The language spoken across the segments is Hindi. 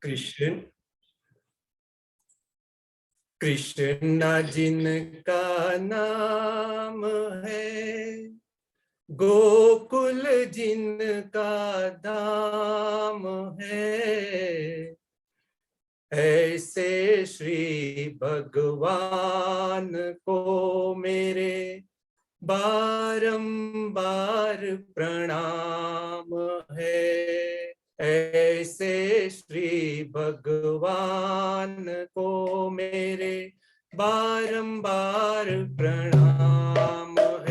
कृष्ण कृष्ण जिनका नाम है, गोकुल जिनका धाम है, ऐसे श्री भगवान को मेरे बारंबार प्रणाम है। ऐसे श्री भगवान को मेरे बारंबार प्रणाम है।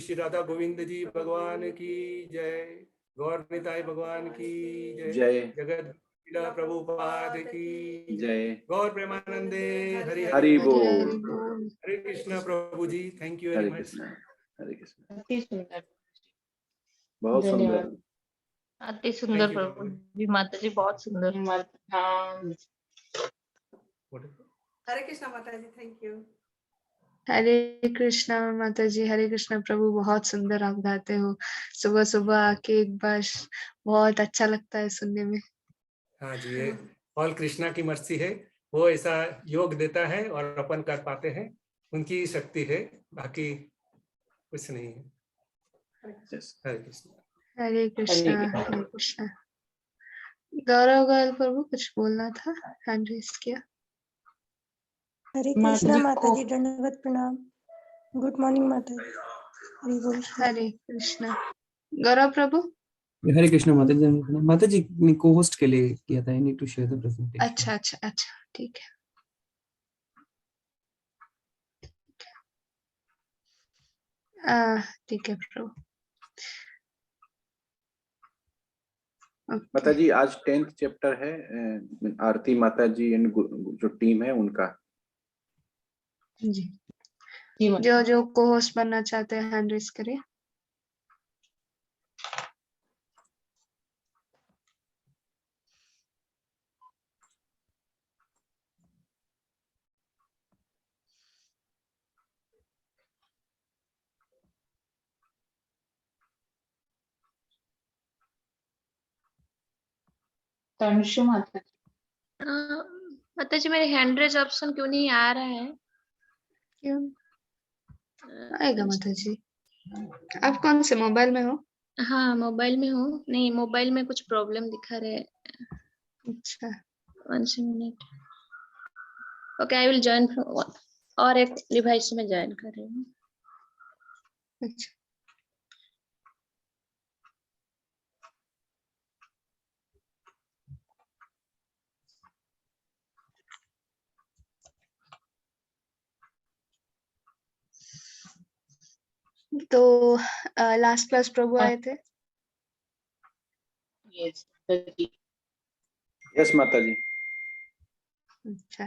श्री राधा गोविंद जी भगवान की जय। गौर निताई भगवान की जय। जगत प्रभुपाद की जय। गौर प्रेमानंदे हरि हरि बोल। हरे कृष्णा प्रभु ji, thank you very Hare much. Krishna. Hare Krishna. अति सुंदर, बहुत सुंदर। अति सुंदर Thank you, प्रभु जी, माता जी बहुत सुंदर। हाँ, हरे कृष्णा माता जी, थैंक यू। हरे कृष्णा माता जी, हरे कृष्णा प्रभु, बहुत सुंदर आप गाते हो। सुबह सुबह आके एक बार बहुत अच्छा लगता है सुनने में। हाँ जी, ये ऑल कृष्णा की मर्सी है, वो ऐसा योग देता है और अपन कर पाते हैं, उनकी शक्ति है, बाकी कुछ नहीं है। हरे कृष्णा। हरे कृष्णा हरे कृष्णा। गौरव गोयल प्रभु कुछ बोलना था, हैंड रेज किया। हरे कृष्णा माता जी, दंडवत प्रणाम। गुड मॉर्निंग माता जी। हरि बोल। हरे कृष्णा। गौरव प्रभु। हरे कृष्णा माता जी। माता जी ने को होस्ट के लिए किया था, I need to share the presentation. अच्छा अच्छा अच्छा, ठीक है। ठीक है प्रभु। माता जी आज 10th चैप्टर है, आरती माता जी एंड जो टीम है उनका। जी, जो जो को होस्ट बनना चाहते हैं हैंड रेज करिए। तनुषु माता जी। माता जी मेरे हैंड रेज ऑप्शन क्यों नहीं आ रहा है? क्यों आएगा माता जी? आप कौन से मोबाइल में हो? हाँ मोबाइल में हूँ। नहीं, मोबाइल में कुछ प्रॉब्लम दिखा रहे हैं। अच्छा, 1 minute. Okay, I will join और एक डिवाइस में ज्वाइन कर रही हूँ। अच्छा। तो लास्ट क्लास प्रभु आए थे। यस माता जी। अच्छा,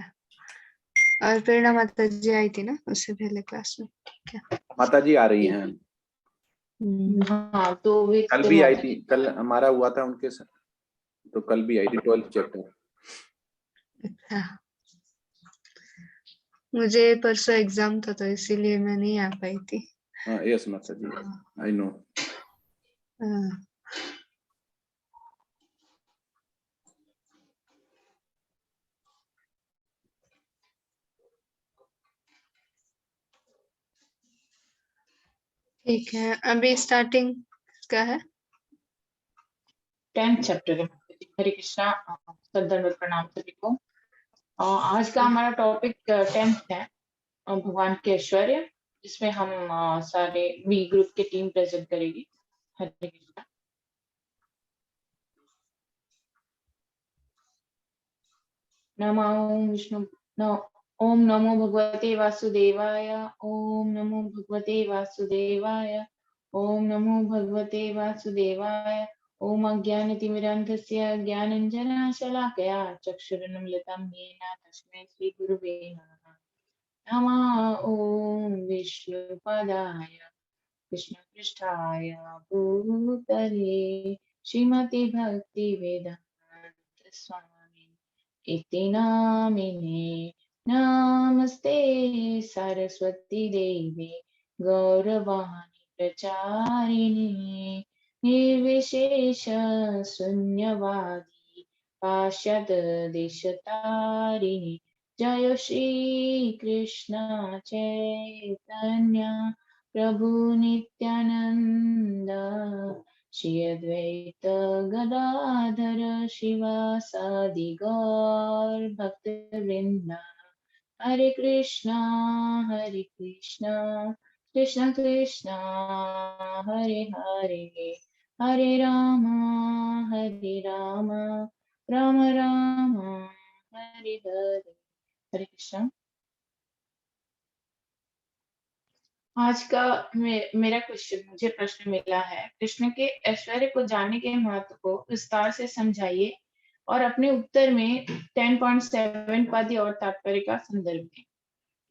और प्रेरणा माता जी आई थी ना उससे पहले क्लास में। ठीक है, माता जी आ रही हैं। हाँ, तो कल भी आई थी, कल हमारा हुआ था उनके साथ, तो कल भी आई थी 12th चैप्टर। अच्छा, मुझे परसों एग्जाम था तो इसीलिए मैं नहीं आ पाई थी। यस माता जी, आई नो। ठीक है, अभी स्टार्टिंग का है 10th चैप्टर है। हरे कृष्णा, दंडवत प्रणाम सभी को। आज का हमारा टॉपिक 10th है, भगवान के ऐश्वर्य, जिसमें हम सारे वी ग्रुप के टीम प्रेजेंट करेगी। हरे कृष्णा। नमो विष्णु ओम नमो भगवते वासुदेवाय। ओम नमो भगवते वासुदेवाय। ओम नमो भगवते वासुदेवाय। ओम अज्ञानतिमिरान्धस्य ज्ञानञ्जनशलाकया चक्षुरुन्मिलितं येन तस्मै श्रीगुरुवे नमः। नमः ओम विष्णुपदाय कृष्णपृष्ठाय भूतले श्रीमति भक्ति वेदांत स्वामी इति नामिने। नमस्ते सरस्वती देवी गौरवाणी प्रचारिणे निर्विशेष शून्यवादी पाश्चात्य देशतारिणे। जय श्री कृष्ण चैतन्य प्रभु नित्यानंद श्री अद्वैत गदाधर शिवासादि गौर भक्त वृंदा। हरे कृष्णा कृष्ण कृष्णा हरे हरे, हरे राम राम राम हरे हरे। हरे कृष्णा। आज का मेरा क्वेश्चन, मुझे प्रश्न मिला है, कृष्ण के ऐश्वर्य को जानने के महत्व को विस्तार से समझाइए और अपने उत्तर में 10.7 पद और तात्पर्य का संदर्भ दें।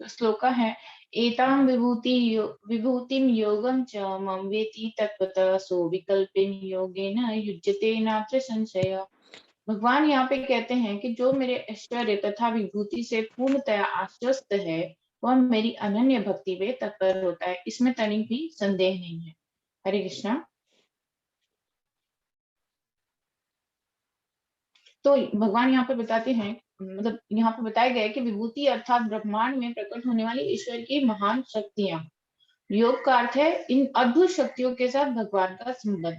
तो श्लोका है, एतां विभूतिं योगं च मम वेति तत्वतः सो विकल्पेन योगेन युज्यते नात्र संशय। भगवान यहाँ पे कहते हैं कि जो मेरे ऐश्वर्य तथा विभूति से पूर्णतया आश्वस्त है, वह मेरी अनन्य भक्ति में तत्पर होता है, इसमें तनिक भी संदेह नहीं है। हरे कृष्णा। तो भगवान यहाँ पे बताते हैं, मतलब यहाँ पे बताया गया है कि विभूति अर्थात ब्रह्मांड में प्रकट होने वाली ईश्वर की महान शक्तियां। योग का अर्थ है इन अद्भुत शक्तियों के साथ भगवान का संबंध।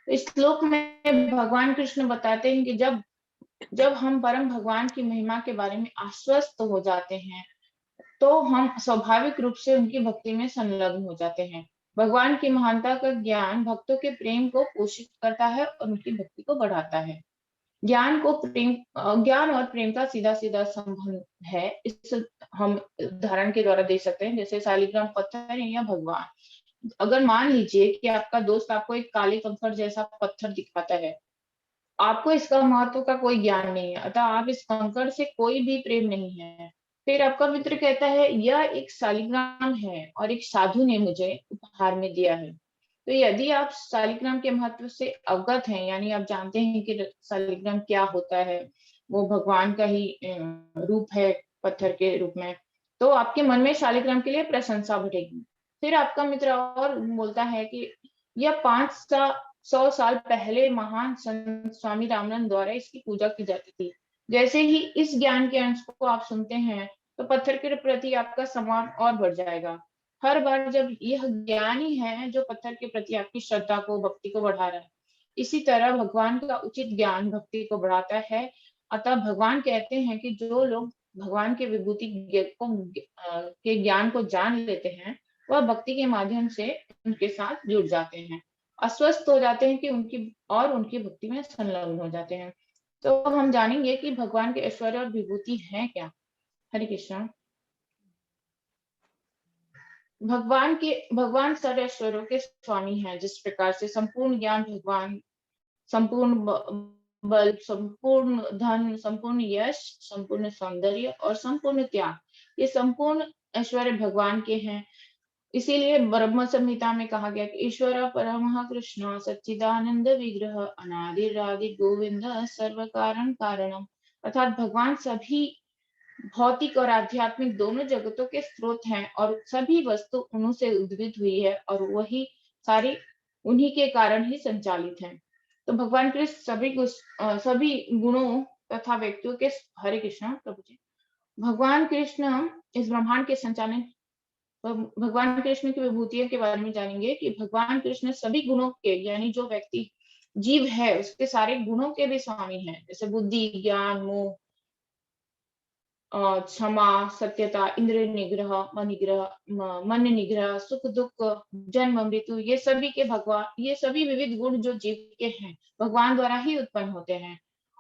तो इस श्लोक में भगवान कृष्ण बताते हैं कि जब हम परम भगवान की महिमा के बारे में आश्वस्त हो जाते हैं, तो हम स्वाभाविक रूप से उनकी भक्ति में संलग्न हो जाते हैं। भगवान की महानता का ज्ञान भक्तों के प्रेम को पोषित करता है और उनकी भक्ति को बढ़ाता है। ज्ञान और प्रेम का सीधा सीधा संबंध है। इस हम उदाहरण के द्वारा देख सकते हैं, जैसे शालिग्राम पत्थर है या भगवान। अगर मान लीजिए कि आपका दोस्त आपको एक काले कंकड़ जैसा पत्थर दिखाता है, आपको इसका महत्व का कोई ज्ञान नहीं है, अतः आप इस कंकड़ से कोई भी प्रेम नहीं है। फिर आपका मित्र कहता है यह एक शालिग्राम है और एक साधु ने मुझे उपहार में दिया है। तो यदि आप शालिग्राम के महत्व से अवगत हैं, यानी आप जानते हैं कि शालिग्राम क्या होता है, वो भगवान का ही रूप है पत्थर के रूप में, तो आपके मन में शालिग्राम के लिए प्रशंसा बढ़ेगी। फिर आपका मित्र और बोलता है कि यह 500 साल पहले महान संत स्वामी रामानंद द्वारा इसकी पूजा की जाती थी। जैसे ही इस ज्ञान के अंश को आप सुनते हैं, तो पत्थर के प्रति आपका सम्मान और बढ़ जाएगा। हर बार जब यह ज्ञान ही है जो पत्थर के प्रति आपकी श्रद्धा को, भक्ति को बढ़ा रहा है। इसी तरह भगवान का उचित ज्ञान भक्ति को बढ़ाता है। अतः भगवान कहते हैं कि जो लोग भगवान के विभूति के ज्ञान को जान लेते हैं, वह भक्ति के माध्यम से उनके साथ जुड़ जाते हैं, अस्वस्थ हो जाते हैं कि उनकी भक्ति में संलग्न हो जाते हैं। तो हम जानेंगे कि भगवान के ऐश्वर्य और विभूति है क्या। हरे कृष्ण। भगवान सर्व ऐश्वर्यों के स्वामी हैं। जिस प्रकार से संपूर्ण ज्ञान भगवान, संपूर्ण बल, संपूर्ण धन, संपूर्ण यश, संपूर्ण सौंदर्य और संपूर्ण त्याग, ये संपूर्ण ऐश्वर्य भगवान के हैं। इसीलिए ब्रह्म संहिता में कहा गया कि ईश्वर परमः कृष्ण सच्चिदानंद विग्रह अनादिरादि गोविंद सर्व कारण कारणम। अर्थात भगवान सभी भौतिक और आध्यात्मिक दोनों जगतों के स्रोत हैं और सभी वस्तु उन्हीं से उद्भित हुई है और वही सारी उन्हीं के कारण ही संचालित हैं। तो भगवान कृष्ण सभी गुणों तथा व्यक्तियों के, हरे कृष्ण प्रभु जी, भगवान कृष्ण इस ब्रह्मांड के संचालन, भगवान कृष्ण की विभूतियों के बारे में जानेंगे कि भगवान कृष्ण सभी गुणों के, यानी जो व्यक्ति जीव है उसके सारे गुणों के भी स्वामी हैं, जैसे बुद्धि, ज्ञान, मोह, क्षमा, सत्यता, इंद्रिय निग्रह, मन निग्रह, सुख दुख, जन्म मृत्यु, ये सभी विविध गुण जो जीव के हैं, भगवान द्वारा ही उत्पन्न होते हैं।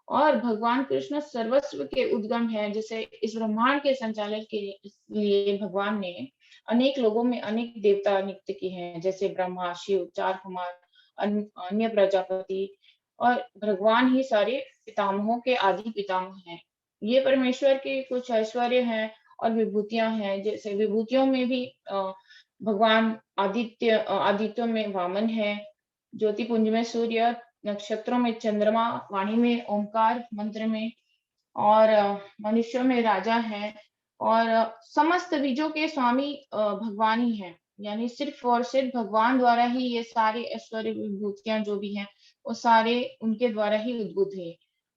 और भगवान कृष्ण सर्वस्व के उद्गम है। जैसे इस ब्रह्मांड के संचालन के लिए भगवान ने अनेक लोगों में अनेक देवता नियुक्त किए हैं, जैसे ब्रह्मा, शिव, 4 कुमार, अन्य प्रजापति, और भगवान ही सारे पितामहों के आदि पितामह हैं। ये परमेश्वर के कुछ ऐश्वर्य हैं और विभूतियां हैं। जैसे विभूतियों में भी भगवान आदित्यों में वामन है, ज्योतिपुंज में सूर्य, नक्षत्रों में चंद्रमा, वाणी में ओंकार, मंत्र में, और मनुष्यों में राजा है, और समस्त बीजों के स्वामी भगवान ही हैं। यानी सिर्फ और सिर्फ भगवान द्वारा ही ये सारे ऐश्वर्य विभूतियां जो भी हैं, वो सारे उनके द्वारा ही उद्भूत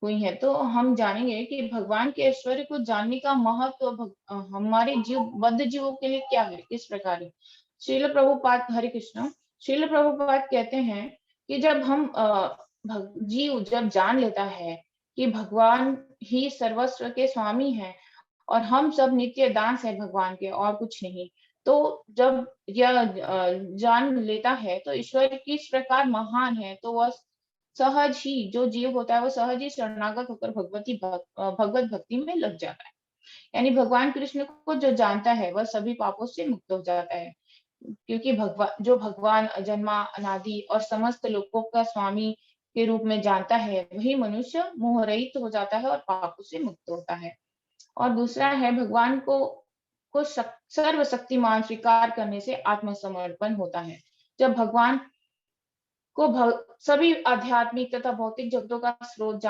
हुई है। तो हम जानेंगे कि भगवान के ऐश्वर्य को जानने का महत्व हमारे बद्ध जीवों के लिए क्या है, किस प्रकार है। श्रील प्रभुपाद, हरे कृष्ण, श्रील प्रभुपाद कहते हैं कि जब हम जीव जब जान लेता है कि भगवान ही सर्वस्व के स्वामी हैं और हम सब नित्य दास है भगवान के और कुछ नहीं, तो जब यह जान लेता है तो ईश्वर किस प्रकार महान है, तो वह सहज ही, जो जीव होता है वो सहज ही शरणागत होकर भगवत भक्ति में लग जाता है। यानी भगवान कृष्ण को जो जानता है वह सभी पापों से मुक्त हो जाता है। क्योंकि भगवान जन्मा अनादि और समस्त लोकों का स्वामी के रूप में जानता है, वही मनुष्य मोहरहित हो जाता है और पापों से मुक्त होता है। और दूसरा है भगवान को सर्वशक्तिमान स्वीकार करने से आत्मसमर्पण होता है। जब भगवान को सभी आध्यात्मिक तथा भौतिक जगतों का स्रोत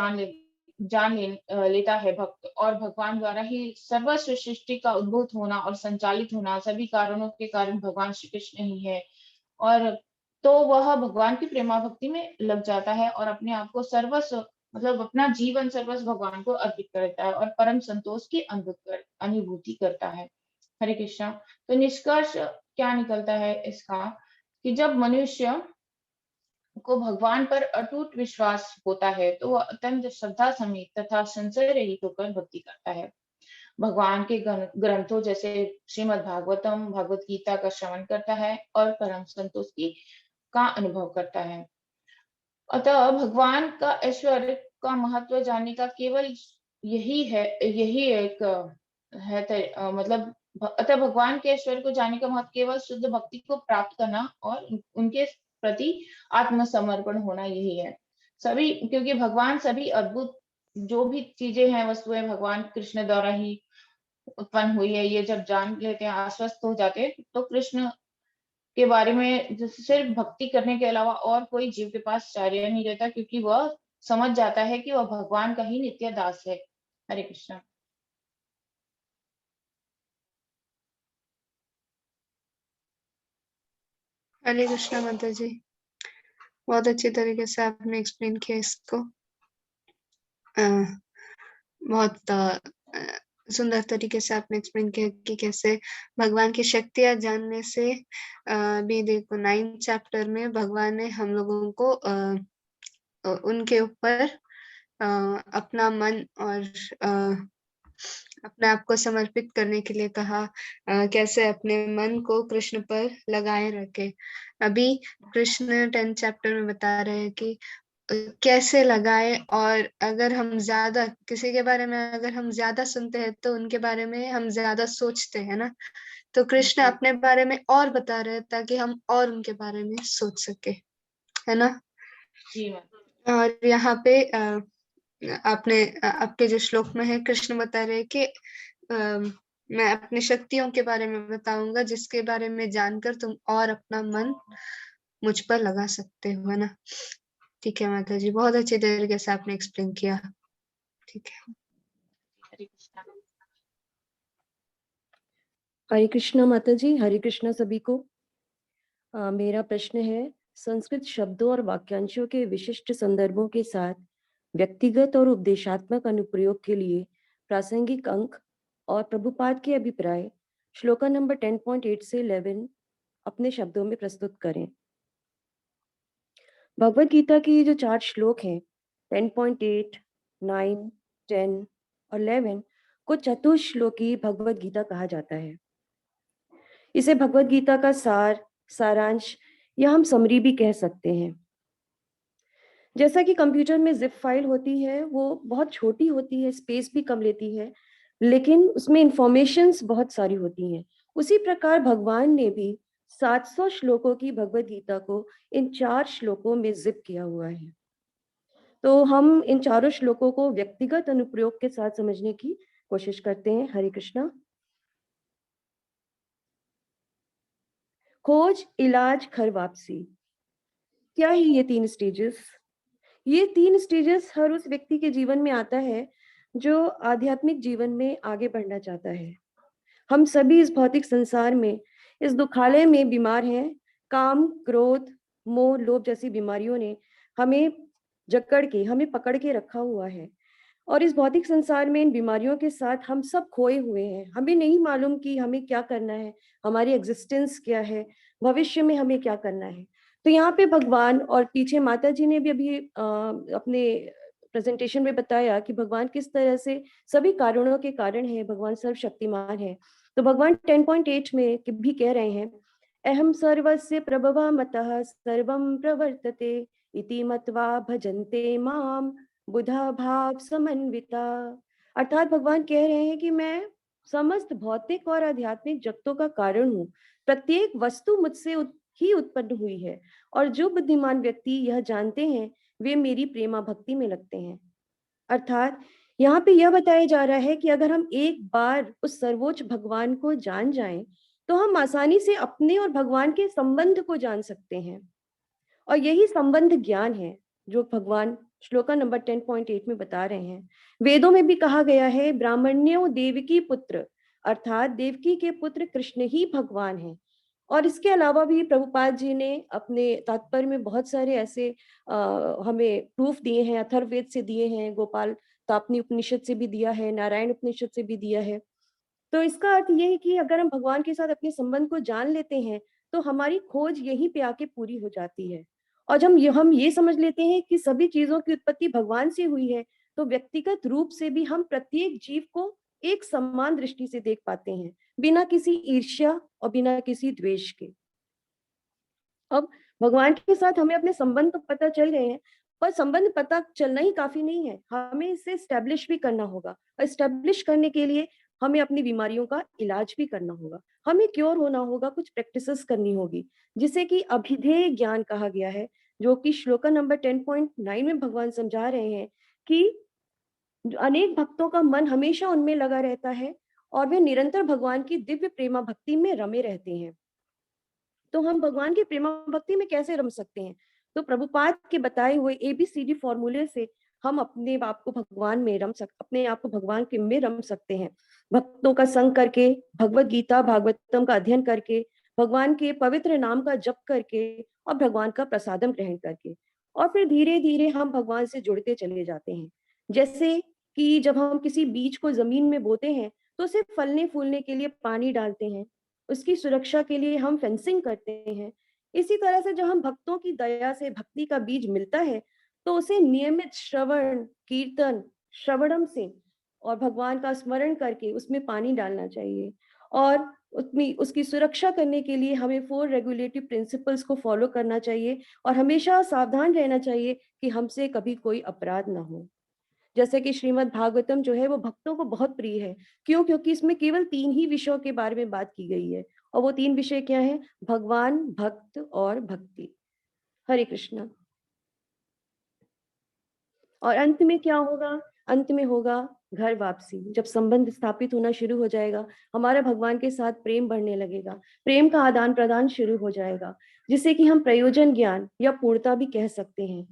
लेता है भक्त, और भगवान द्वारा ही सर्वस्व सृष्टि का उद्भूत होना और संचालित होना, सभी कारणों के कारण भगवान श्री कृष्ण ही है। और तो वह भगवान की प्रेमा भक्ति में लग जाता है और अपने आप को सर्वस्व मतलब अपना जीवन सर्वस्व भगवान को अर्पित करता है और परम संतोष की अनुभूति करता है। हरे कृष्णा। तो निष्कर्ष क्या निकलता है इसका, कि जब मनुष्य को भगवान पर अटूट विश्वास होता है तो वह अत्यंत श्रद्धा समेत तथा संशय रहित होकर भक्ति करता है। भगवान के ग्रंथों जैसे श्रीमद् भागवतम, भगवत गीता का श्रवण करता है और परम संतोष का अनुभव करता है। अतः भगवान का ऐश्वर्य का महत्व जानने का केवल यही एक है मतलब अतः भगवान के ऐश्वर्य को जानने का महत्व केवल शुद्ध भक्ति को प्राप्त करना और उनके प्रति आत्मसमर्पण होना यही है। क्योंकि भगवान सभी अद्भुत जो भी चीजें हैं, वस्तुएं भगवान कृष्ण द्वारा ही उत्पन्न हुई है, ये जब जान लेते हैं, आश्वस्त हो जाते हैं, तो कृष्ण के बारे में सिर्फ भक्ति करने के अलावा और कोई जीव के पास कार्य नहीं रहता, क्योंकि वह समझ जाता है कि वह भगवान का ही नित्य दास है। हरे कृष्ण। हरे कृष्णा माता जी, बहुत अच्छी तरीके से आपने एक्सप्लेन किया इसको। बहुत सुंदर तरीके से आपने एक्सप्लेन किया कि कैसे भगवान की शक्तियां जानने से भी देखो 9th चैप्टर में भगवान ने हम लोगों को उनके ऊपर अपना मन और अपने आप को समर्पित करने के लिए कहा, कैसे अपने मन को कृष्ण पर लगाए रखे। अभी कृष्ण 10th चैप्टर में बता रहे हैं कि कैसे लगाए, और अगर हम ज्यादा किसी के बारे में अगर हम ज्यादा सुनते हैं तो उनके बारे में हम ज्यादा सोचते हैं ना, तो कृष्ण अपने बारे में और बता रहे हैं ताकि हम और उनके बारे में सोच सके, है ना। जी। और यहाँ पे आपके जो श्लोक में है, कृष्ण बता रहे कि मैं अपनी शक्तियों के बारे में बताऊंगा जिसके बारे में जानकर तुम और अपना मन मुझ पर लगा सकते हो, है ना। ठीक है माता जी, बहुत अच्छे तरीके से आपने एक्सप्लेन किया। ठीक है। हरे कृष्णा। हरे कृष्णा माता जी, हरे कृष्णा सभी को। मेरा प्रश्न है, संस्कृत शब्दों और वाक्यांशों के विशिष्ट संदर्भों के साथ व्यक्तिगत और उपदेशात्मक अनुप्रयोग के लिए प्रासंगिक अंक और प्रभुपाद के अभिप्राय श्लोका नंबर 10.8 से 11 अपने शब्दों में प्रस्तुत करें। भगवत गीता की जो 4 श्लोक हैं 10.8, 9, 10 और 11 को चतुश्लोकी भगवत गीता कहा जाता है। इसे भगवत गीता का सारांश या हम समरी भी कह सकते हैं। जैसा कि कंप्यूटर में जिप फाइल होती है, वो बहुत छोटी होती है, स्पेस भी कम लेती है, लेकिन उसमें इंफॉर्मेशंस बहुत सारी होती हैं। उसी प्रकार भगवान ने भी 700 श्लोकों की भगवत गीता को इन 4 श्लोकों में जिप किया हुआ है। तो हम इन चारों श्लोकों को व्यक्तिगत अनुप्रयोग के साथ समझने की कोशिश करते हैं। हरे कृष्णा। खोज, इलाज, घर वापसी, क्या है ये 3 स्टेजेस? ये 3 स्टेजेस हर उस व्यक्ति के जीवन में आता है जो आध्यात्मिक जीवन में आगे बढ़ना चाहता है। हम सभी इस भौतिक संसार में, इस दुखालय में बीमार हैं। काम, क्रोध, मोह, लोभ जैसी बीमारियों ने हमें हमें पकड़ के रखा हुआ है, और इस भौतिक संसार में इन बीमारियों के साथ हम सब खोए हुए हैं। हमें नहीं मालूम कि हमें क्या करना है, हमारी एग्जिस्टेंस क्या है, भविष्य में हमें क्या करना है। तो यहाँ पे भगवान, और पीछे माता जी ने भी अभी अपने प्रेजेंटेशन में बताया कि भगवान किस तरह से सभी कारणों के कारण है, भगवान सर्वशक्तिमान है। तो भगवान 10.8 में भी कह रहे हैं, अहम सर्वस्य प्रभवा मतः सर्वं प्रवर्तते इति मत्वा भजन्ते माम बुधा भाव समन्विता। अर्थात भगवान कह रहे हैं कि मैं समस्त भौतिक और आध्यात्मिक जगतों का कारण हूँ। प्रत्येक वस्तु मुझसे ही उत्पन्न हुई है और जो बुद्धिमान व्यक्ति यह जानते हैं वे मेरी प्रेमा भक्ति में लगते हैं। अर्थात यहाँ पे यह बताया जा रहा है कि अगर हम एक बार उस सर्वोच्च भगवान को जान जाएं तो हम आसानी से अपने और भगवान के संबंध को जान सकते हैं और यही संबंध ज्ञान है जो भगवान श्लोका नंबर 10.8 में बता रहे हैं। वेदों में भी कहा गया है ब्राह्मण्यो देवकी पुत्र, अर्थात देवकी के पुत्र कृष्ण ही भगवान हैं। और इसके अलावा भी प्रभुपाद जी ने अपने तात्पर्य में बहुत सारे ऐसे हमें प्रूफ दिए हैं, अथर्ववेद से दिए हैं, गोपाल तापनी उपनिषद से भी दिया है, नारायण उपनिषद से भी दिया है। तो इसका अर्थ ये है कि अगर हम भगवान के साथ अपने संबंध को जान लेते हैं तो हमारी खोज यहीं पे आके पूरी हो जाती है। और जब हम ये समझ लेते हैं कि सभी चीजों की उत्पत्ति भगवान से हुई है तो व्यक्तिगत रूप से भी हम प्रत्येक जीव को एक समान दृष्टि से देख पाते हैं, बिना किसी ईर्ष्या और बिना किसी द्वेष के। अब भगवान के साथ हमें अपने संबंध तो पता चल गए हैं, पर संबंध पता चलना ही काफी नहीं है, हमें इसे एस्टेब्लिश भी करना होगा। एस्टेब्लिश करने के लिए हमें अपनी बीमारियों का इलाज भी करना होगा, हमें क्योर होना होगा, कुछ प्रैक्टिसेस करनी होगी जिसे कि अभिधेय ज्ञान कहा गया है, जो कि श्लोका नंबर 10.9 में भगवान समझा रहे हैं कि अनेक भक्तों का मन हमेशा उनमें लगा रहता है और वे निरंतर भगवान की दिव्य प्रेमा भक्ति में रमे रहते हैं। तो हम भगवान की प्रेमा भक्ति में कैसे रम सकते हैं? तो प्रभुपाद के बताए हुए ABCD फॉर्मूले से हम अपने आप को भगवान में अपने आप को भगवान के में रम सकते हैं। भक्तों का संग करके, भगवत गीता भागवतम का अध्ययन करके, भगवान के पवित्र नाम का जप करके और भगवान का प्रसादम ग्रहण करके, और फिर धीरे धीरे हम भगवान से जुड़ते चले जाते हैं। जैसे कि जब हम किसी बीज को जमीन में बोते हैं तो उसे फलने फूलने के लिए पानी डालते हैं, उसकी सुरक्षा के लिए हम फेंसिंग करते हैं। इसी तरह से जब हम भक्तों की दया से भक्ति का बीज मिलता है तो उसे नियमित श्रवण कीर्तन श्रवणम से और भगवान का स्मरण करके उसमें पानी डालना चाहिए। और उसमें उसकी सुरक्षा करने के लिए हमें 4 रेगुलेटिव प्रिंसिपल्स को फॉलो करना चाहिए और हमेशा सावधान रहना चाहिए कि हमसे कभी कोई अपराध ना हो। जैसे कि श्रीमद् भागवतम जो है वो भक्तों को बहुत प्रिय है। क्यों? क्योंकि इसमें केवल 3 ही विषयों के बारे में बात की गई है और वो 3 विषय क्या है? भगवान, भक्त और भक्ति। हरे कृष्णा। और अंत में क्या होगा? अंत में होगा घर वापसी। जब संबंध स्थापित होना शुरू हो जाएगा, हमारा भगवान के साथ प्रेम बढ़ने लगेगा, प्रेम का आदान प्रदान शुरू हो जाएगा, जिसे कि हम प्रयोजन ज्ञान या पूर्णता भी कह सकते हैं।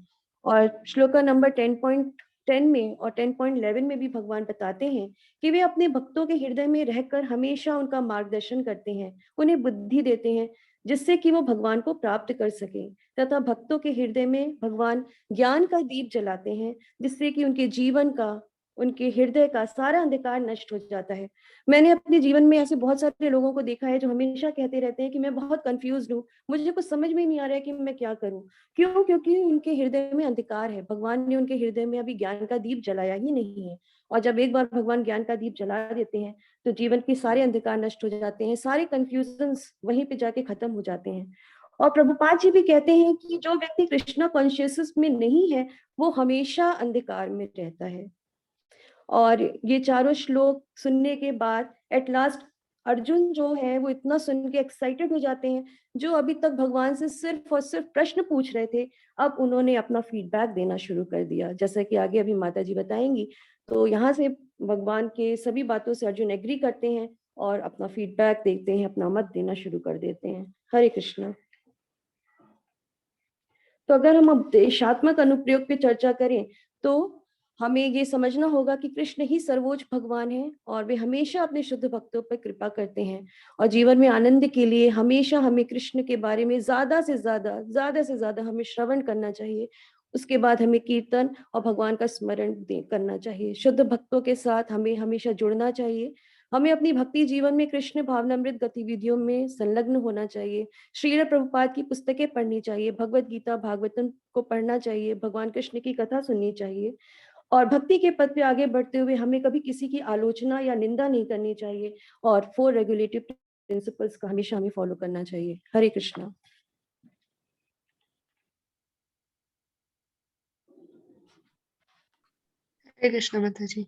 और श्लोका नंबर 10.10 में और 10.11 में भी भगवान बताते हैं कि वे अपने भक्तों के हृदय में रहकर हमेशा उनका मार्गदर्शन करते हैं, उन्हें बुद्धि देते हैं, जिससे कि वो भगवान को प्राप्त कर सके, तथा भक्तों के हृदय में भगवान ज्ञान का दीप जलाते हैं, जिससे कि उनके जीवन का, उनके हृदय का सारा अंधकार नष्ट हो जाता है। मैंने अपने जीवन में ऐसे बहुत सारे लोगों को देखा है जो हमेशा कहते रहते हैं कि मैं बहुत कंफ्यूज्ड हूँ, मुझे कुछ समझ में नहीं आ रहा है कि मैं क्या करूँ। क्यों? क्योंकि उनके हृदय में अंधकार है, भगवान ने उनके हृदय में अभी ज्ञान का दीप जलाया ही नहीं है। और जब एक बार भगवान ज्ञान का दीप जला देते हैं तो जीवन के सारे अंधकार नष्ट हो जाते हैं, सारे कंफ्यूजन्स वहीं पे जाके खत्म हो जाते हैं। और प्रभुपाद जी भी कहते हैं कि जो व्यक्ति कृष्णा कॉन्शियसनेस में नहीं है वो हमेशा अंधकार में रहता है। और ये चारों श्लोक सुनने के बाद एट लास्ट अर्जुन जो है वो इतना सुन के एक्साइटेड हो जाते हैं, जो अभी तक भगवान से सिर्फ और सिर्फ प्रश्न पूछ रहे थे, अब उन्होंने अपना फीडबैक देना शुरू कर दिया, जैसा कि आगे अभी माता जी बताएंगी। तो यहाँ से भगवान के सभी बातों से अर्जुन एग्री करते हैं और अपना फीडबैक देते हैं, अपना मत देना शुरू कर देते हैं। हरे कृष्णा। तो अगर हम अब देशात्मक अनुप्रयोग पे चर्चा करें तो हमें ये समझना होगा कि कृष्ण ही सर्वोच्च भगवान है और वे हमेशा अपने शुद्ध भक्तों पर कृपा करते हैं। और जीवन में आनंद के लिए हमेशा हमें कृष्ण के बारे में ज्यादा से ज्यादा हमें श्रवण करना चाहिए। उसके बाद हमें कीर्तन और भगवान का स्मरण करना चाहिए। शुद्ध भक्तों के साथ हमें हमेशा जुड़ना चाहिए। हमें अपनी भक्ति जीवन में कृष्ण भावनामृत गतिविधियों में संलग्न होना चाहिए। श्रील प्रभुपाद की पुस्तकें पढ़नी चाहिए, भगवत गीता भागवतम को पढ़ना चाहिए, भगवान कृष्ण की कथा सुननी चाहिए। और भक्ति के पथ पे आगे बढ़ते हुए हमें कभी किसी की आलोचना या निंदा नहीं करनी चाहिए और 4 रेगुलेटिव प्रिंसिपल्स का हमेशा हमें फॉलो करना चाहिए। हरे कृष्णा। हरे कृष्णा माता जी,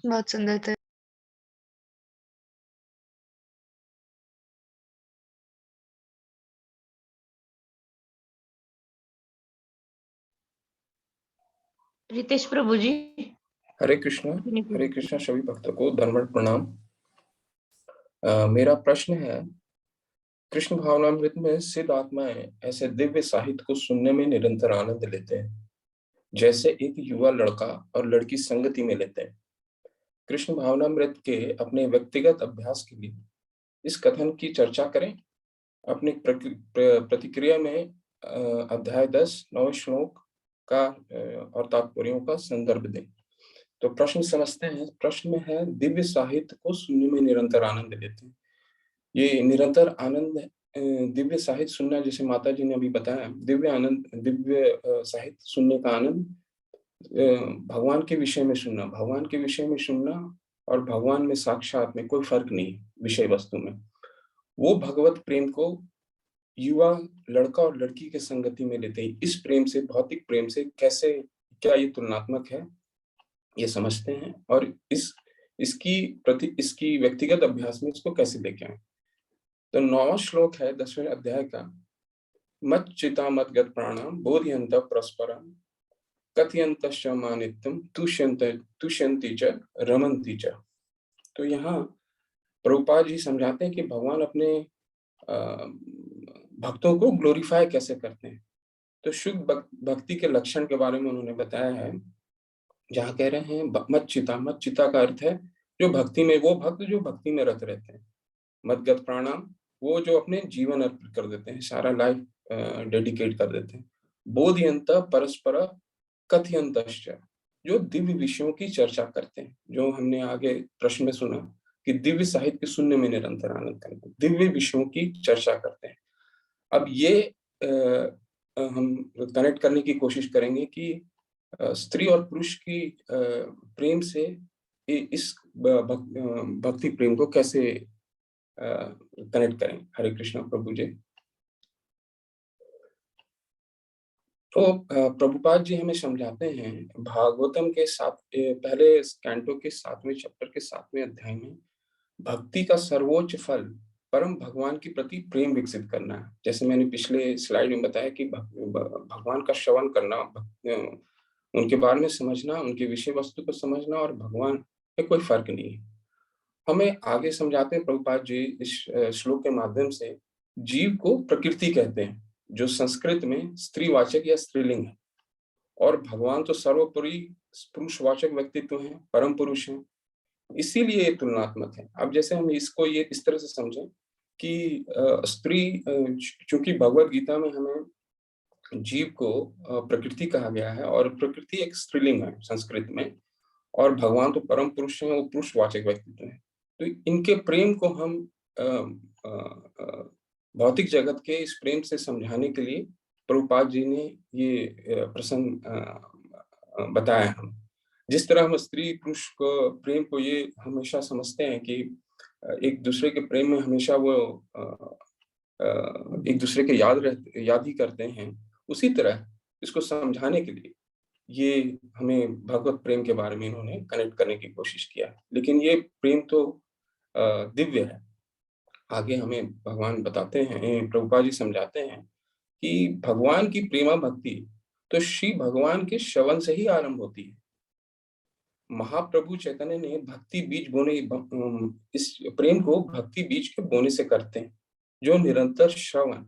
बहुत सुंदर था। रितेश प्रभु जी। हरे कृष्णा सभी भक्तों को धन्यवाद प्रणाम। मेरा प्रश्न है, कृष्ण भावनामृत में सिद्ध आत्माएं ऐसे दिव्य साहित्य को सुनने में निरंतर आनंद लेते हैं जैसे एक युवा लड़का और लड़की संगति में लेते हैं। कृष्ण भावनामृत के अपने व्यक्तिगत अभ्यास के लिए इस कथन की चर्चा करें। अपनी प्रतिक्रिया में अध्याय 10 9 श्लोक का और तात्पर्यों का संदर्भ दें। तो प्रश्न समझते हैं। प्रश्न में है, दिव्य साहित्य को सुनने में निरंतर आनंद लेते हैं। ये निरंतर आनंद, दिव्य साहित्य सुनना, जैसे माता जी ने अभी बताया, दिव्य साहित्य सुनने का आनंद भगवान के विषय में सुनना, भगवान के विषय में सुनना और भगवान में साक्षात में कोई फर्क नहीं विषय वस्तु में। वो भगवत प्रेम को युवा लड़का और लड़की के संगति में लेते हैं। इस प्रेम से, भौतिक प्रेम से कैसे, क्या ये तुलनात्मक है, ये समझते हैं और इसकी व्यक्तिगत अभ्यास में इसको कैसे लेके आए। तो 9वां श्लोक है 10वें अध्याय का। मत चिता मत गत प्राणाम बोधयंत परस्परम कथयंतश्च मानित्यम तुष्यन्ति च रमन्ति च। तो यहाँ प्रभुपाद जी समझाते हैं कि भगवान अपने भक्तों को ग्लोरीफाई कैसे करते हैं। तो शुद्ध भक्ति के लक्षण के बारे में उन्होंने बताया है, जहाँ कह रहे हैं मत चिता का अर्थ है जो भक्ति में, वो भक्त जो भक्ति में रत रहते हैं। मदगत प्राणाम, वो जो अपने जीवन अर्पित कर देते हैं, सारा लाइफ डेडिकेट कर देते हैं। बोधयंत परस्पर कथयंतश्च, जो दिव्य विषयों की चर्चा करते हैं, जो हमने आगे प्रश्न में सुना कि दिव्य साहित्य के सुनने में निरंतर आनंद करते हैं, दिव्य विषयों की चर्चा करते हैं। अब ये हम कनेक्ट करने की कोशिश करेंगे कि स्त्री और पुरुष की प्रेम से इस भक्ति प्रेम को कैसे कनेक्ट करें। हरे कृष्णा प्रभु जी। तो प्रभुपाद जी हमें समझाते हैं भागवतम के पहले कैंटो के 7वें चैप्टर के 7वें अध्याय में भक्ति का सर्वोच्च फल परम भगवान के प्रति प्रेम विकसित करना है। जैसे मैंने पिछले स्लाइड में बताया कि भगवान का श्रवण करना, उनके बारे में समझना, उनके विषय वस्तु को समझना और भगवान में कोई फर्क नहीं है। हमें आगे समझाते हैं प्रभुपाद जी इस श्लोक के माध्यम से, जीव को प्रकृति कहते हैं जो संस्कृत में स्त्रीवाचक या स्त्रीलिंग है, और भगवान तो सर्वोपरि पुरुषवाचक व्यक्तित्व हैं, परम पुरुष हैं, इसीलिए ये तुलनात्मक है। अब जैसे हम इसको ये इस तरह से समझें कि स्त्री, चूंकि भगवत गीता में हमें जीव को प्रकृति कहा गया है और प्रकृति एक स्त्रीलिंग है संस्कृत में, और भगवान तो परम पुरुष हैं, वो पुरुषवाचक व्यक्तित्व है। तो इनके प्रेम को हम भौतिक जगत के इस प्रेम से समझाने के लिए प्रभुपाद जी ने ये प्रसंग बताया। हम जिस तरह हम स्त्री पुरुष को प्रेम को ये हमेशा समझते हैं कि एक दूसरे के प्रेम में हमेशा वो एक दूसरे के याद ही करते हैं, उसी तरह इसको समझाने के लिए ये हमें भगवत प्रेम के बारे में इन्होंने कनेक्ट करने की कोशिश किया। लेकिन ये प्रेम तो दिव्य है। आगे हमें भगवान बताते हैं, प्रभुपाद जी समझाते हैं कि भगवान की प्रेमा भक्ति तो श्री भगवान के श्रवण से ही आरंभ होती है। महाप्रभु चैतन्य ने भक्ति बीज बोने, इस प्रेम को भक्ति बीज के बोने से करते हैं, जो निरंतर श्रवण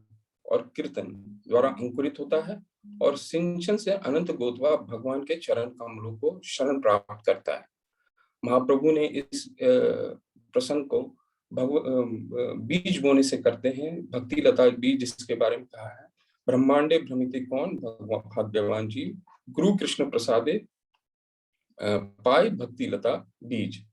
और कीर्तन द्वारा अंकुरित होता है और सिंचन से अनंत गोतवा भगवान के चरण कमलों को शरण प्राप्त करता है। महाप्रभु ने इस प्रसंग को बीज बोने से करते हैं, भक्ति लता बीज जिसके बारे में कहा है, ब्रह्मांडे भ्रमिते कौन भाग्यवान जी, गुरु कृष्ण प्रसादे पाए भक्ति लता बीज।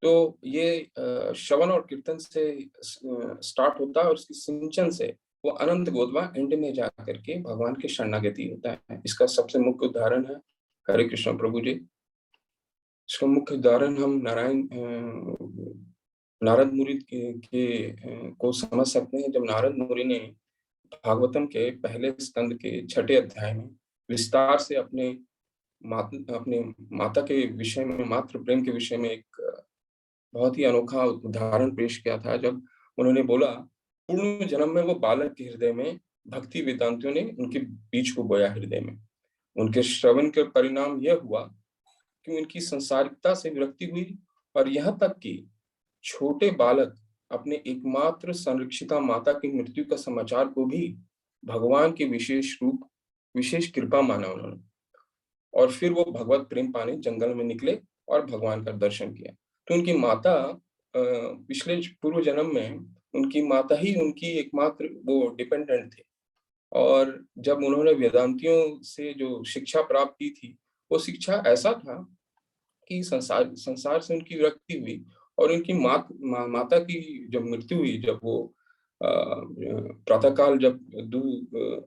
तो ये श्रवण और कीर्तन से स्टार्ट होता है और उसकी सिंचन से वो अनंत गोदवा एंड में जाकर के भगवान के शरणागति होता है। इसका सबसे मुख्य उदाहरण है, हरे कृष्ण प्रभु जी, इसका मुख्य उदाहरण हम नारद मुनि को समझ सकते हैं। जब नारद मुनि ने भागवतम के पहले स्कंद के 6ठे अध्याय में विस्तार से अपने माता के विषय में, मातृ प्रेम के विषय में एक बहुत ही अनोखा उदाहरण पेश किया था, जब उन्होंने बोला पूर्ण जन्म में वो बालक के हृदय में भक्ति वेदांतियों ने उनके बीज को बोया हृदय में, उनके श्रवण के परिणाम यह हुआ कि उनकी संसारिकता से विरक्ति हुई और यहाँ तक कि छोटे बालक अपने एकमात्र संरक्षिता माता की मृत्यु का समाचार को भी भगवान के विशेष कृपा माना उन्होंने। और फिर वो भगवत प्रेम पाने जंगल में निकले और भगवान का दर्शन किया। तो उनकी माता पिछले पूर्व जन्म में उनकी माता ही उनकी एकमात्र वो डिपेंडेंट थे। और जब उन्होंने वेदांतियों से जो शिक्षा प्राप्त की थी, वो शिक्षा ऐसा था कि संसार से उनकी विरक्ति हुई और उनकी माता की जब मृत्यु हुई, जब वो प्रातःकाल जब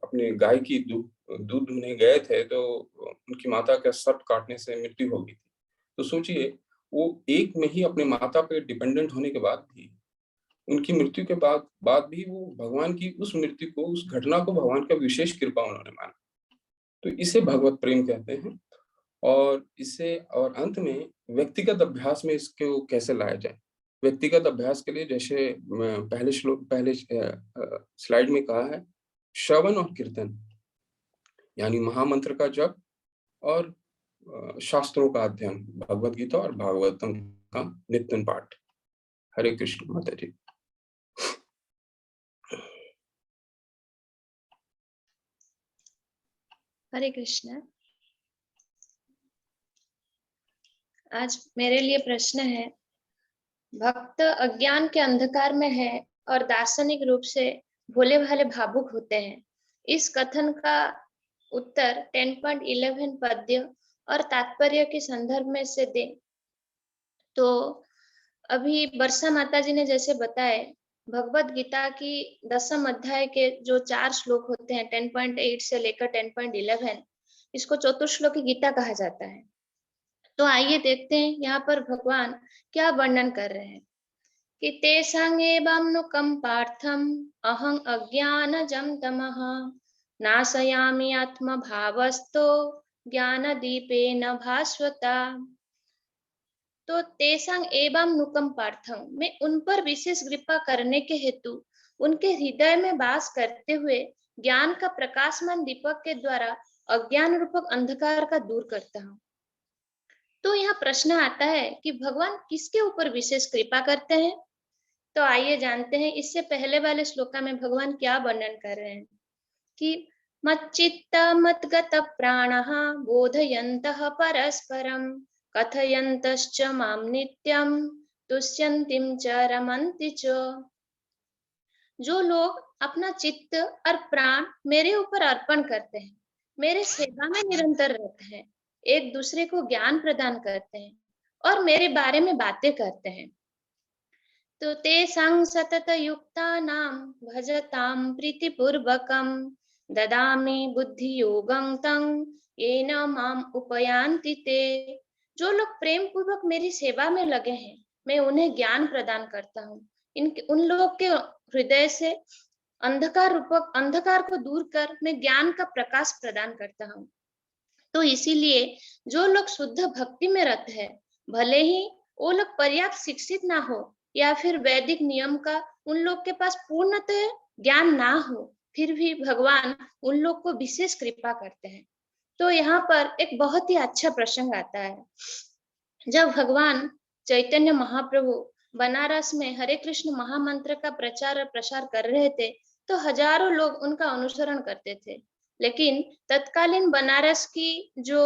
अपने गाय की दूध दूहने गए थे, तो उनकी माता का सर्प काटने से मृत्यु हो गई थी। तो सोचिए, वो एक में ही अपने माता पे डिपेंडेंट होने के बाद भी, उनकी मृत्यु के बाद भी वो भगवान की उस मृत्यु को, उस घटना को भगवान का विशेष कृपा उन्होंने माना। तो इसे भगवत प्रेम कहते हैं। और इसे और अंत में व्यक्तिगत अभ्यास में इसको कैसे लाया जाए। व्यक्तिगत अभ्यास के लिए जैसे पहले स्लाइड में कहा है, श्रवण और कीर्तन यानी महामंत्र का जप और शास्त्रों का अध्ययन, भगवत गीता और भागवतम का नित्य पाठ। हरे कृष्ण माता जी। हरे कृष्ण। आज मेरे लिए प्रश्न है, भक्त अज्ञान के अंधकार में है और दार्शनिक रूप से भोले भाले भावुक होते हैं। इस कथन का उत्तर 10.11 पद्य और तात्पर्य के संदर्भ में से दें। तो अभी वर्षा माता जी ने जैसे बताए, भगवत गीता की 10वें अध्याय के जो 4 श्लोक होते हैं 10.8 से लेकर 10.11, इसको चतुर्श्लोकी गीता कहा जाता है। तो आइए देखते हैं यहाँ पर भगवान क्या वर्णन कर रहे हैं कि तेषां एवं नुकं पार्थम अहं अज्ञानजं तमः नाशयामि आत्मभावस्तो ज्ञानदीपेन भास्वता। तो तेषां एवं नुकं पार्थम, मैं उन पर विशेष कृपा करने के हेतु उनके हृदय में वास करते हुए ज्ञान का प्रकाशमान दीपक के द्वारा अज्ञान रूपक अंधकार का दूर करता हूँ। तो यहाँ प्रश्न आता है कि भगवान किसके ऊपर विशेष कृपा करते हैं। तो आइए जानते हैं। इससे पहले वाले श्लोका में भगवान क्या वर्णन कर रहे हैं कि मच्चित्त मद्गत प्राणः बोधयन्तः परस्परं कथयन्तश्च मां नित्यं तुष्यन्तिं च रमन्ति च। जो लोग अपना चित्त और प्राण मेरे ऊपर अर्पण करते हैं, मेरे सेवा में निरंतर रहते हैं, एक दूसरे को ज्ञान प्रदान करते हैं और मेरे बारे में बातें करते हैं, तो तेषां सतत युक्तानां भजतां प्रीतिपूर्वकं ददामि बुद्धि योगं तं येन माम उपयान्ति ते। जो लोग प्रेम पूर्वक मेरी सेवा में लगे हैं, मैं उन्हें ज्ञान प्रदान करता हूँ। उन लोग के हृदय से अंधकार को दूर कर मैं ज्ञान का प्रकाश प्रदान करता हूँ। तो इसीलिए जो लोग शुद्ध भक्ति में रत है, भले ही वो लोग पर्याप्त शिक्षित ना हो या फिर वैदिक नियम का उन लोग के पास पूर्णतः ज्ञान ना हो, फिर भी भगवान उन लोग को विशेष कृपा करते हैं। तो यहाँ पर एक बहुत ही अच्छा प्रसंग आता है। जब भगवान चैतन्य महाप्रभु बनारस में हरे कृष्ण महामंत्र का प्रचार और प्रसार कर रहे थे, तो हजारों लोग उनका अनुसरण करते थे। लेकिन तत्कालीन बनारस की जो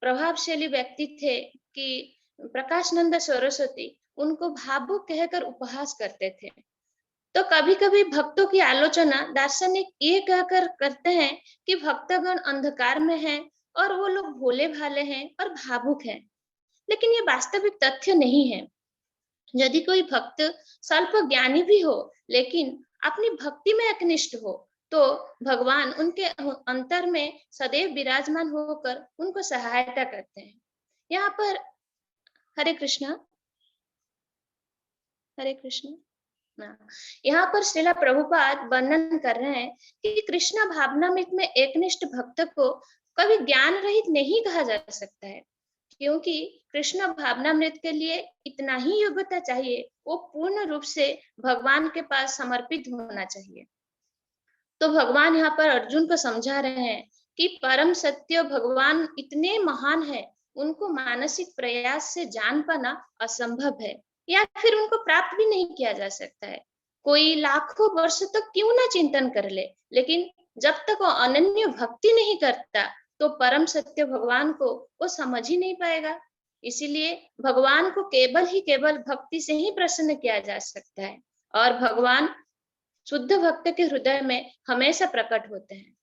प्रभावशाली व्यक्ति थे कि प्रकाशानंद सरस्वती, उनको भावुक कहकर उपहास करते थे। तो कभी कभी भक्तों की आलोचना दार्शनिक ये कहकर करते हैं कि भक्तगण अंधकार में हैं और वो लोग भोले भाले हैं और भावुक हैं। लेकिन ये वास्तविक तथ्य नहीं है। यदि कोई भक्त स्वल्प ज्ञानी भी हो लेकिन अपनी भक्ति में एकनिष्ठ हो, तो भगवान उनके अंतर में सदैव विराजमान होकर उनको सहायता करते हैं। यहाँ पर हरे कृष्ण यहाँ पर श्रीला प्रभुपाद वर्णन कर रहे हैं कि कृष्ण भावनामृत में एकनिष्ठ भक्त को कभी ज्ञान रहित नहीं कहा जा सकता है, क्योंकि कृष्ण भावनामृत के लिए इतना ही योग्यता चाहिए, वो पूर्ण रूप से भगवान के पास समर्पित होना चाहिए। तो भगवान यहाँ पर अर्जुन को समझा रहे हैं कि परम सत्य भगवान इतने महान है, उनको मानसिक प्रयास से जान पाना असंभव है या फिर उनको प्राप्त भी नहीं किया जा सकता है। कोई लाखों वर्ष तक क्यों ना चिंतन कर ले, लेकिन जब तक वो अनन्य भक्ति नहीं करता तो परम सत्य भगवान को वो समझ ही नहीं पाएगा। इसीलिए भगवान को केवल भक्ति से ही प्रसन्न किया जा सकता है और भगवान शुद्ध भक्त के हृदय में हमेशा प्रकट होते हैं।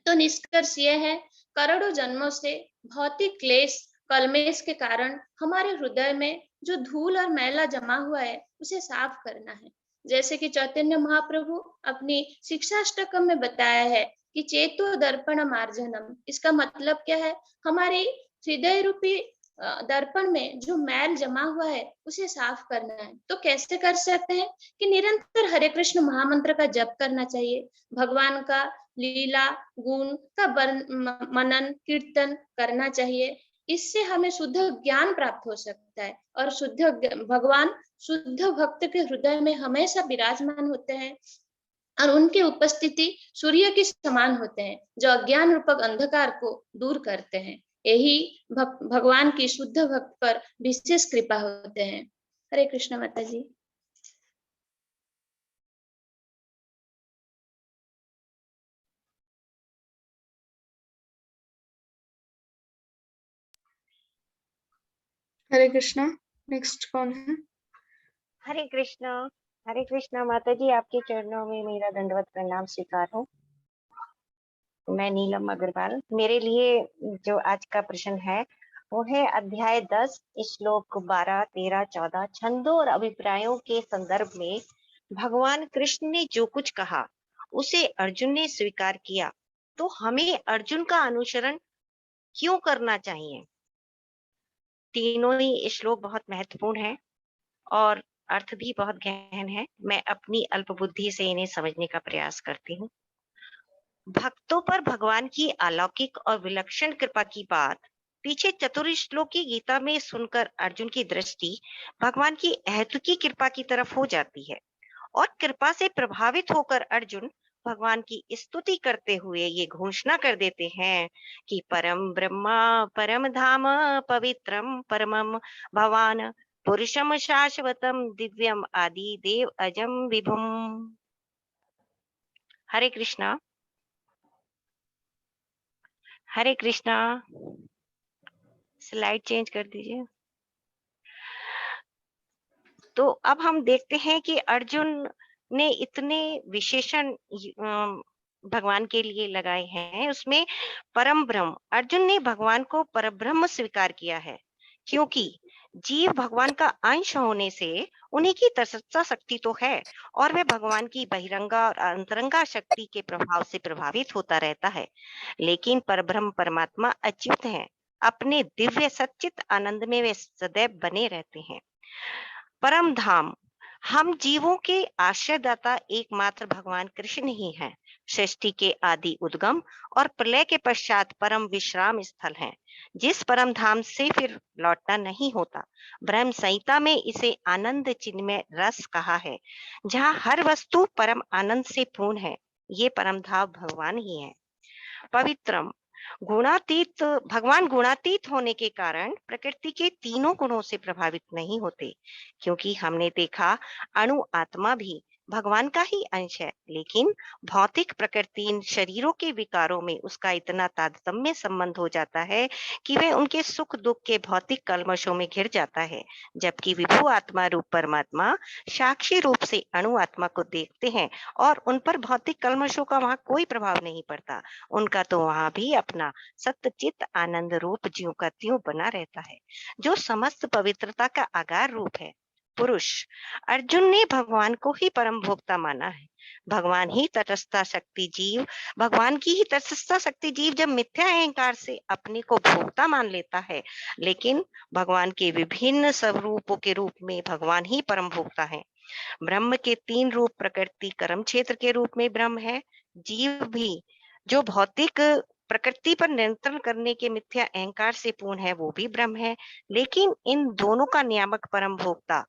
तो निष्कर्ष यह है, करोड़ों जन्मों से भौतिक क्लेश कलमेश के कारण हमारे हृदय में जो धूल और मैला जमा हुआ है उसे साफ करना है। जैसे कि चैतन्य महाप्रभु अपनी शिक्षाष्टकम में बताया है कि चेतो दर्पण मार्जनम, इसका मतलब क्या है, हमारे हृदय रूपी दर्पण में जो मैल जमा हुआ है उसे साफ करना है। तो कैसे कर सकते हैं कि निरंतर हरे कृष्ण महामंत्र का जप करना चाहिए, भगवान का लीला गुण का मनन कीर्तन करना चाहिए। इससे हमें शुद्ध ज्ञान प्राप्त हो सकता है और भगवान शुद्ध भक्त के हृदय में हमेशा विराजमान होते हैं और उनकी उपस्थिति सूर्य के समान होते हैं जो अज्ञान रूपक अंधकार को दूर करते हैं। यही भगवान की शुद्ध भक्त पर विशेष कृपा होते हैं। हरे कृष्ण माता जी। हरे कृष्णा। नेक्स्ट कौन है? हरे कृष्णा माता जी, आपके चरणों में मेरा दंडवत प्रणाम स्वीकार हो। मैं नीलम अग्रवाल। मेरे लिए जो आज का प्रश्न है वो है अध्याय 10 श्लोक 12, 13, 14 छंदों और अभिप्रायों के संदर्भ में भगवान कृष्ण ने जो कुछ कहा उसे अर्जुन ने स्वीकार किया, तो हमें अर्जुन का अनुसरण क्यों करना चाहिए? तीनों ही श्लोक बहुत महत्वपूर्ण है और अर्थ भी बहुत गहन है। मैं अपनी अल्प बुद्धि से इन्हें समझने का प्रयास करती हूँ। भक्तों पर भगवान की अलौकिक और विलक्षण कृपा की बात पीछे चतुर्श्लोकी गीता में सुनकर अर्जुन की दृष्टि भगवान की अहेतुकी कृपा की तरफ हो जाती है और कृपा से प्रभावित होकर अर्जुन भगवान की स्तुति करते हुए ये घोषणा कर देते हैं कि परम ब्रह्मा परम धाम पवित्रम परमम भवान पुरुषम शाश्वतम दिव्यम आदि देव अजम विभुम। हरे कृष्णा। हरे कृष्णा। स्लाइड चेंज कर दीजिए। तो अब हम देखते हैं कि अर्जुन ने इतने विशेषण भगवान के लिए लगाए हैं। उसमें परम ब्रह्म, अर्जुन ने भगवान को परब्रह्म स्वीकार किया है क्योंकि जीव भगवान का अंश होने से उन्हीं की तटस्थ शक्ति तो है और वह भगवान की बहिरंगा और अंतरंगा शक्ति के प्रभाव से प्रभावित होता रहता है, लेकिन परब्रह्म परमात्मा अच्युत हैं, अपने दिव्य सच्चित आनंद में वे सदैव बने रहते हैं। परम धाम, हम जीवों के आश्रयदाता एकमात्र भगवान कृष्ण ही हैं। सृष्टि के आदि उद्गम और प्रलय के पश्चात परम विश्राम स्थल हैं, जिस परम धाम से फिर लौटना नहीं होता। ब्रह्म संहिता में इसे आनंद चिन्मय रस कहा है, जहाँ हर वस्तु परम आनंद से पूर्ण है। ये परम धाम भगवान ही है। पवित्रम, गुणातीत, भगवान गुणातीत होने के कारण प्रकृति के तीनों गुणों से प्रभावित नहीं होते, क्योंकि हमने देखा अणु आत्मा भी भगवान का ही अंश है, लेकिन भौतिक प्रकृति इन शरीरों के विकारों में उसका इतना तारतम्य संबंध हो जाता है कि वह उनके सुख दुख के भौतिक कल्मशों में घिर जाता है, जबकि विभु आत्मा रूप परमात्मा साक्षी रूप से अणु आत्मा को देखते हैं और उन पर भौतिक कल्मशों का वहां कोई प्रभाव नहीं पड़ता। उनका तो वहां भी अपना सत्यचित आनंद रूप ज्यों का त्यों बना रहता है, जो समस्त पवित्रता का आगार रूप है। पुरुष, अर्जुन ने भगवान को ही परम भोक्ता माना है। भगवान ही तटस्था शक्ति जीव, भगवान की ही तटस्था शक्ति जीव जब मिथ्या अहंकार से अपने को भोक्ता मान लेता है, लेकिन भगवान के विभिन्न स्वरूपों के रूप में भगवान ही परम भोक्ता है। ब्रह्म के 3 रूप प्रकृति कर्म क्षेत्र के रूप में ब्रह्म है। जीव भी जो भौतिक प्रकृति पर नियंत्रण करने के मिथ्या अहंकार से पूर्ण है, वो भी ब्रह्म है, लेकिन इन दोनों का नियामक परम भोक्ता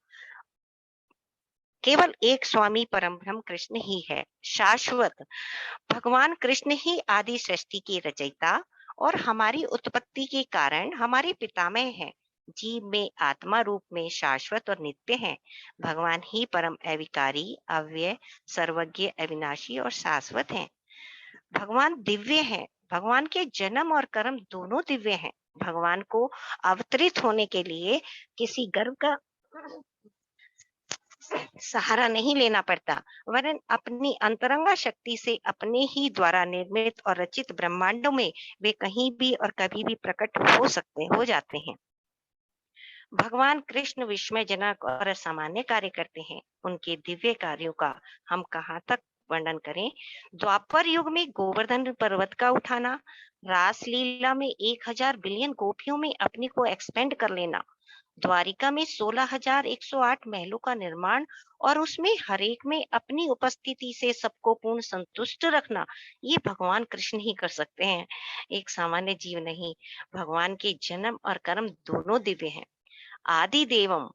केवल एक स्वामी परम ब्रह्म कृष्ण ही है, शाश्वत। भगवान कृष्ण ही आदि सृष्टि के रचयिता और हमारी उत्पत्ति के कारण हमारे पितामह हैं। जीव में आत्मा रूप में शाश्वत और नित्य हैं। भगवान ही परम अविकारी, अव्यय, सर्वज्ञ, अविनाशी और शाश्वत हैं। भगवान दिव्य हैं। भगवान के जन्म और कर्म दोनों दिव्य हैं। भगवान को अवतरित होने के लिए किसी गर्व का सहारा नहीं लेना पड़ता, वरन अपनी अंतरंगा शक्ति से अपने ही द्वारा निर्मित और रचित ब्रह्मांडों में वे कहीं भी और कभी भी प्रकट हो जाते हैं। भगवान कृष्ण विस्मयजनक और असामान्य कार्य करते हैं। उनके दिव्य कार्यों का हम कहाँ तक वर्णन करें। द्वापर युग में गोवर्धन पर्वत का उठाना, रासलीला में 1000 बिलियन गोपियों में अपने को एक्सपेंड कर लेना, द्वारिका में 16,108 महलों का निर्माण और उसमें हर एक में अपनी उपस्थिति से सबको पूर्ण संतुष्ट रखना, ये भगवान कृष्ण ही कर सकते हैं, एक सामान्य जीव नहीं। भगवान के जन्म और कर्म दोनों दिव्य हैं। आदि देवम,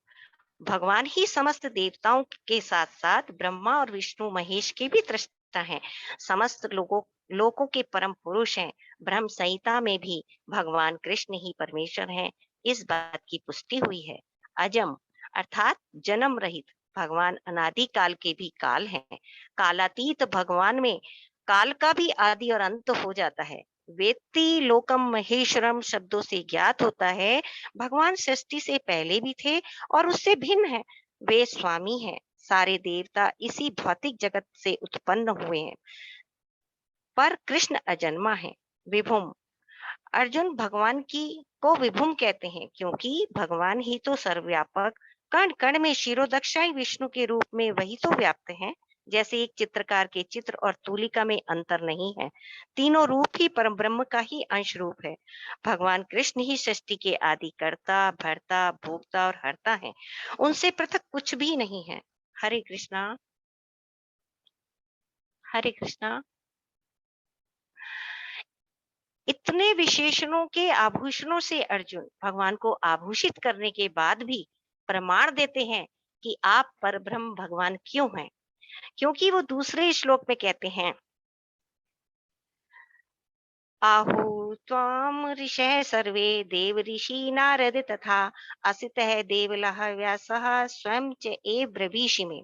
भगवान ही समस्त देवताओं के साथ साथ ब्रह्मा और विष्णु महेश के भी दृष्टा हैं। समस्त लोगों के परम पुरुष हैं। ब्रह्म संहिता में भी भगवान कृष्ण ही परमेश्वर हैं, इस बात की पुष्टि हुई है। अजम अर्थात जन्म रहित भगवान अनादि काल के भी काल हैं। कालातीत भगवान में काल का भी आदि और अंत हो जाता है। वेत्ति लोकम महेश्वरम शब्दों से ज्ञात होता है भगवान सृष्टि से पहले भी थे और उससे भिन्न है। वे स्वामी हैं। सारे देवता इसी भौतिक जगत से उत्पन्न हुए हैं, पर कृष्ण अजन्मा है। विभुम, अर्जुन भगवान को विभुम कहते हैं क्योंकि भगवान ही तो सर्वव्यापक, कण कण में शिरोदक्षाई विष्णु के रूप में वही तो व्याप्त हैं। जैसे एक चित्रकार के चित्र और तूलिका में अंतर नहीं है, तीनों रूप ही परम ब्रह्म का ही अंश रूप है। भगवान कृष्ण ही सृष्टि के आदि कर्ता, भर्ता, भोक्ता और हर्ता हैं। उनसे पृथक कुछ भी नहीं है। हरे कृष्णा, हरे कृष्णा। इतने विशेषणों के आभूषणों से अर्जुन भगवान को आभूषित करने के बाद भी प्रमाण देते हैं कि आप परब्रह्म भगवान क्यों हैं, क्योंकि वो दूसरे श्लोक में कहते हैं, आहु त्वाम ऋषय सर्वे देव ऋषि नारद तथा असितः देवलः व्यासः स्वयं च एव ब्रवीषि में।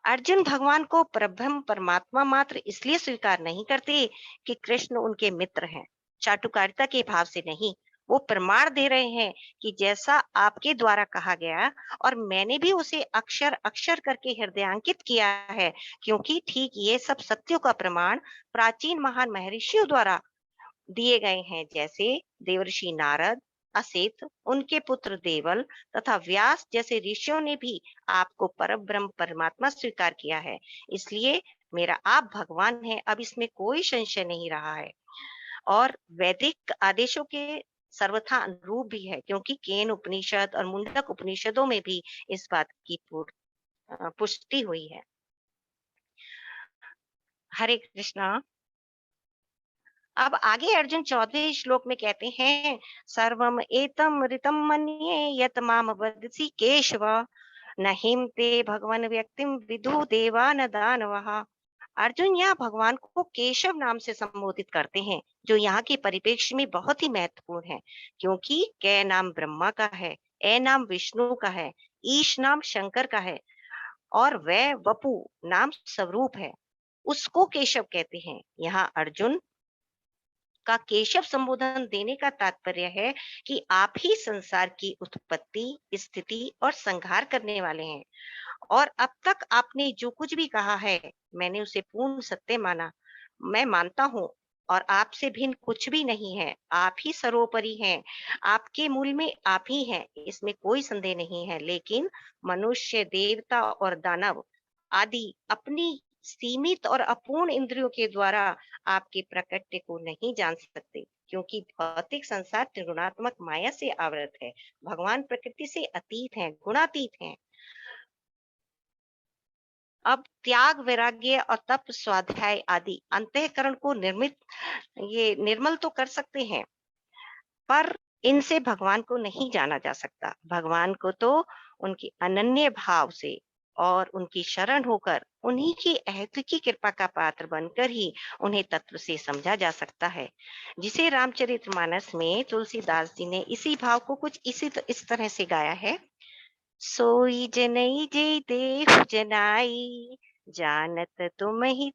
अर्जुन भगवान को परब्रह्म परमात्मा मात्र इसलिए स्वीकार नहीं करते कि कृष्ण उनके मित्र हैं, चाटुकारिता के भाव से नहीं। वो प्रमाण दे रहे हैं कि जैसा आपके द्वारा कहा गया और मैंने भी उसे अक्षर अक्षर करके हृदयांकित किया है, क्योंकि ठीक ये सब सत्यों का प्रमाण प्राचीन महान महर्षियों द्वारा दिए गए हैं। जैसे देवर्षि नारद, असित, उनके पुत्र देवल तथा व्यास जैसे ऋषियों ने भी आपको परब्रह्म परमात्मा स्वीकार किया है। इसलिए मेरा आप भगवान है, अब इसमें कोई संशय नहीं रहा है। और वैदिक आदेशों के सर्वथा अनुरूप भी है, क्योंकि केन उपनिषद और मुंडक उपनिषदों में भी इस बात की पुष्टि हुई है। हरे कृष्णा। अब आगे अर्जुन 14वें श्लोक में कहते हैं, सर्वम एतम ऋतम मन्ये यत माम वदसि केशव, न हिमते भगवन व्यक्तिम विदु देवा न दानवः। अर्जुन यहाँ भगवान को केशव नाम से संबोधित करते हैं, जो यहाँ के परिप्रेक्ष्य में बहुत ही महत्वपूर्ण है, क्योंकि कै नाम ब्रह्मा का है, ए नाम विष्णु का है, ईश नाम शंकर का है और वै वपु नाम स्वरूप है, उसको केशव कहते हैं। यहाँ अर्जुन का केशव संबोधन देने का तात्पर्य है कि आप ही संसार की उत्पत्ति, स्थिति और संहार करने वाले हैं। और अब तक आपने जो कुछ भी कहा है मैंने उसे पूर्ण सत्य माना, मैं मानता हूँ, और आपसे भिन्न कुछ भी नहीं है। आप ही सर्वोपरि हैं, आपके मूल में आप ही हैं, इसमें कोई संदेह नहीं है। लेकिन मनुष्य, देवता और दानव आदि अपनी सीमित और अपूर्ण इंद्रियों के द्वारा आपके प्रकृति को नहीं जान सकते, क्योंकि भौतिक संसार त्रिगुणात्मक माया से आवृत है। भगवान प्रकृति से अतीत हैं, गुणातीत हैं। अब त्याग, वैराग्य और तप, स्वाध्याय आदि अंतःकरण को निर्मल तो कर सकते हैं, पर इनसे भगवान को नहीं जाना जा सकता। भगवान को तो उनके अनन्य भाव से और उनकी शरण होकर उन्हीं की अहेतुकी कृपा का पात्र बनकर ही उन्हें तत्व से समझा जा सकता है, जिसे रामचरितमानस में तुलसीदास जी ने इसी भाव को कुछ इस तरह से गाया है। सोई जनई जे देहु जनाई, जानत तुम ही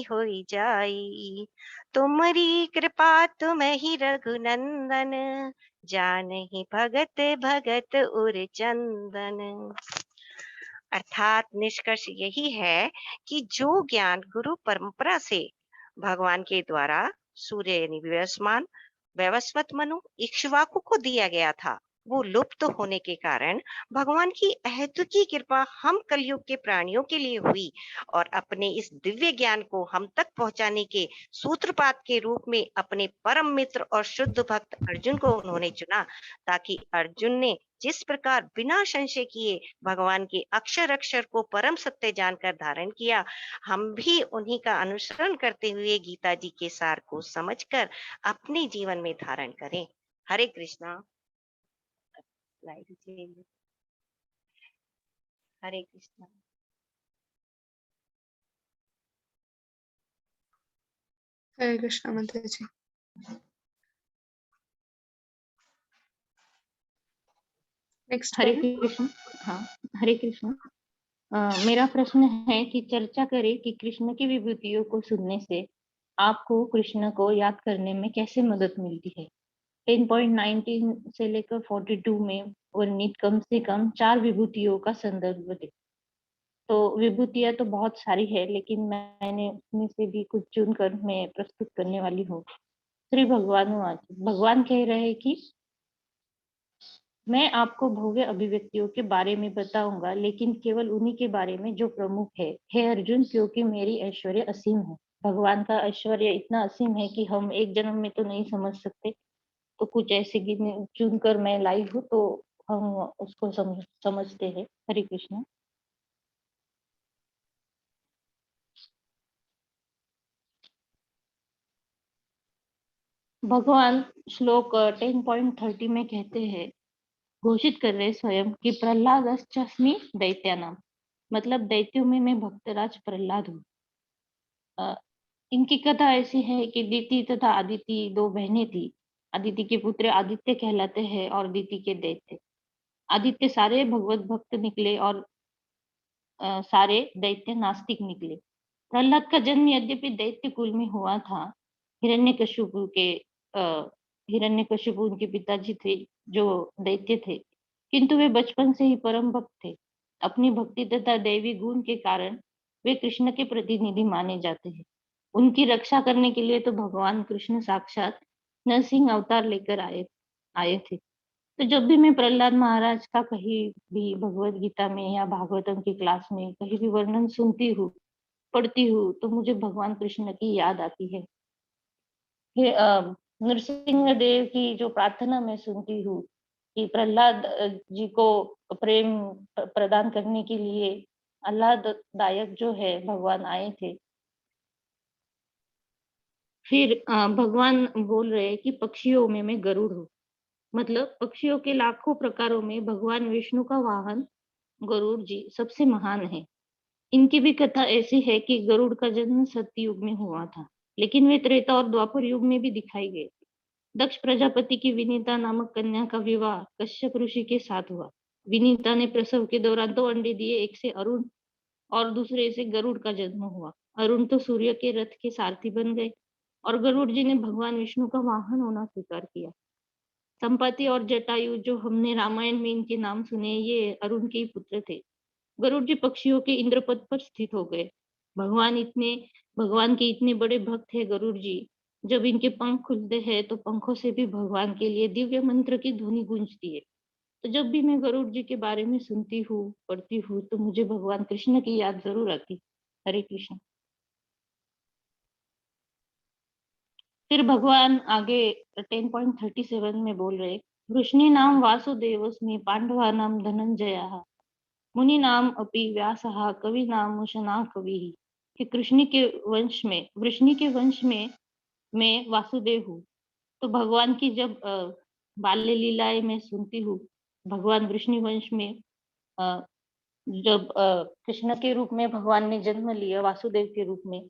होई जाई, तुमरी कृपा तुम ही रघुनंदन, जानहि भगत भगत उर चंदन। अर्थात निष्कर्ष यही है कि जो ज्ञान गुरु परंपरा से भगवान के द्वारा सूर्य यानी वैवस्वत मनु इक्ष्वाकु को दिया गया था, वो लुप्त होने के कारण भगवान की अहेतुकी कृपा हम कलयुग के प्राणियों के लिए हुई और अपने इस दिव्य ज्ञान को हम तक पहुंचाने के सूत्रपात के रूप में अपने परम मित्र और शुद्ध भक्त अर्जुन को उन्होंने चुना, ताकि अर्जुन ने जिस प्रकार बिना संशय किए भगवान के अक्षर अक्षर को परम सत्य जानकर धारण किया, हम भी उन्हीं का अनुसरण करते हुए गीता जी के सार को समझकर अपने जीवन में धारण करें। हरे कृष्णा। हरे कृष्णा। हरे कृष्णा माता जी। नेक्स्ट हरे कृष्ण। हाँ, हरे कृष्ण। मेरा प्रश्न है कि चर्चा करें कि कृष्ण की विभूतियों को सुनने से आपको कृष्ण को याद करने में कैसे मदद मिलती है। 10.19 से लेकर 42 में वर्णित कम से कम 4 विभूतियों का संदर्भ दे। तो विभूतियां तो बहुत सारी है, लेकिन मैंने उसमें से भी कुछ चुनकर मैं प्रस्तुत करने वाली हूँ। श्री भगवान कह रहे हैं कि मैं आपको भव्य अभिव्यक्तियों के बारे में बताऊंगा, लेकिन केवल उन्हीं के बारे में जो प्रमुख है, हे अर्जुन, क्योंकि मेरी ऐश्वर्य असीम है। भगवान का ऐश्वर्य इतना असीम है कि हम एक जन्म में तो नहीं समझ सकते, तो कुछ ऐसे चुनकर मैं लाई हूँ, तो हम उसको समझते हैं। हरे कृष्ण। भगवान श्लोक 10.30 में कहते हैं, घोषित कर रहे स्वयं कि प्रहलादश्चास्मि दैत्यानाम, मतलब दैत्यों में मैं भक्तराज प्रहलाद हूँ। इनकी कथा ऐसी है कि दीति तथा आदिति 2 बहनें थी। आदिति के पुत्र आदित्य कहलाते हैं और दीति के दैत्य। आदित्य सारे भगवत भक्त निकले और सारे दैत्य नास्तिक निकले। प्रहलाद का जन्म यद्यपि दैत्य कुल में हुआ था, हिरण्यकशिपु उनके पिताजी थे जो दैत्य थे, किंतु वे बचपन से ही परम भक्त थे। अपनी भक्ति तथा दैवी गुण के कारण वे कृष्ण के प्रतिनिधि माने जाते हैं। उनकी रक्षा करने के लिए तो भगवान कृष्ण साक्षात नरसिंह अवतार लेकर आए थे। तो जब भी मैं प्रहलाद महाराज का कहीं भी भगवत गीता में या भागवतम की क्लास में कहीं भी वर्णन सुनती हूँ, पढ़ती हूँ, तो मुझे भगवान कृष्ण की याद आती है। नरसिंह देव की जो प्रार्थना मैं सुनती हूँ कि प्रहलाद जी को प्रेम प्रदान करने के लिए आह्लाददायक जो है भगवान आए थे। फिर भगवान बोल रहे कि पक्षियों में मैं गरुड़ हूँ, मतलब पक्षियों के लाखों प्रकारों में भगवान विष्णु का वाहन गरुड़ जी सबसे महान है। इनकी भी कथा ऐसी है कि गरुड़ का जन्म सतयुग में हुआ था, लेकिन वे त्रेता और द्वापर युग में भी दिखाई गए। दक्ष प्रजापति की विनीता नामक कन्या का विवाह कश्यप ऋषि के साथ हुआ। विनीता ने प्रसव के दौरान 2 अंडे दिए, एक से अरुण और दूसरे से गरुड़ का जन्म हुआ। अरुण तो सूर्य के रथ के सारथी बन गए और गरुड़ जी ने भगवान विष्णु का वाहन होना स्वीकार किया। संपत्ति और जटायु जो हमने रामायण में इनके नाम सुने, ये अरुण के ही पुत्र थे। गरुड़ जी पक्षियों के इंद्रपद पर स्थित हो गए। भगवान के इतने बड़े भक्त है गरुड़ जी, जब इनके पंख खुलते हैं तो पंखों से भी भगवान के लिए दिव्य मंत्र की ध्वनि गूंजती है। तो जब भी मैं गरुड़ जी के बारे में सुनती हूँ, पढ़ती हूँ, तो मुझे भगवान कृष्ण की याद जरूर आती। हरे कृष्ण। फिर भगवान आगे 10.37 में बोल रहे, वृष्णि नाम वासुदेवस्मि पांडवा नाम धनंजय मुनि नाम अपि व्यासः कवि नाम उशना कवि। कि कृष्ण के वंश में, वृष्णि के वंश में मैं वासुदेव हूँ। तो भगवान की जब बाल्य लीलाएं मैं सुनती हूँ, भगवान वृष्णि वंश में जब कृष्ण के रूप में भगवान ने जन्म लिया वासुदेव के रूप में,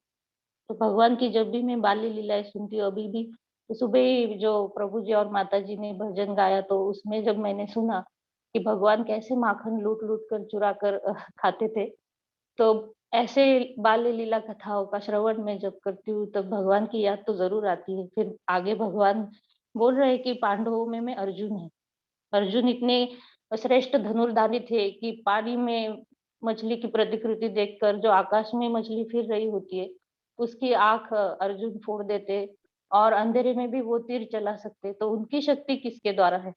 तो भगवान की जब भी मैं बाल्य लीलाएं सुनती हूँ अभी भी, तो सुबह ही जो प्रभु जी और माता जी ने भजन गाया, तो उसमें जब मैंने सुना कि भगवान कैसे माखन लूट लूट कर चुरा कर खाते थे, तो ऐसे बाल्य लीला कथाओं का श्रवण मैं जब करती हूँ तब भगवान की याद तो जरूर आती है। फिर आगे भगवान बोल रहे हैं कि पांडवों में मैं अर्जुन है। अर्जुन इतने श्रेष्ठ धनुर्धारी थे कि पानी में मछली की प्रतिकृति देखकर जो आकाश में मछली फिर रही होती है उसकी आंख अर्जुन फोड़ देते और अंधेरे में भी वो तीर चला सकते। तो उनकी शक्ति किसके द्वारा है?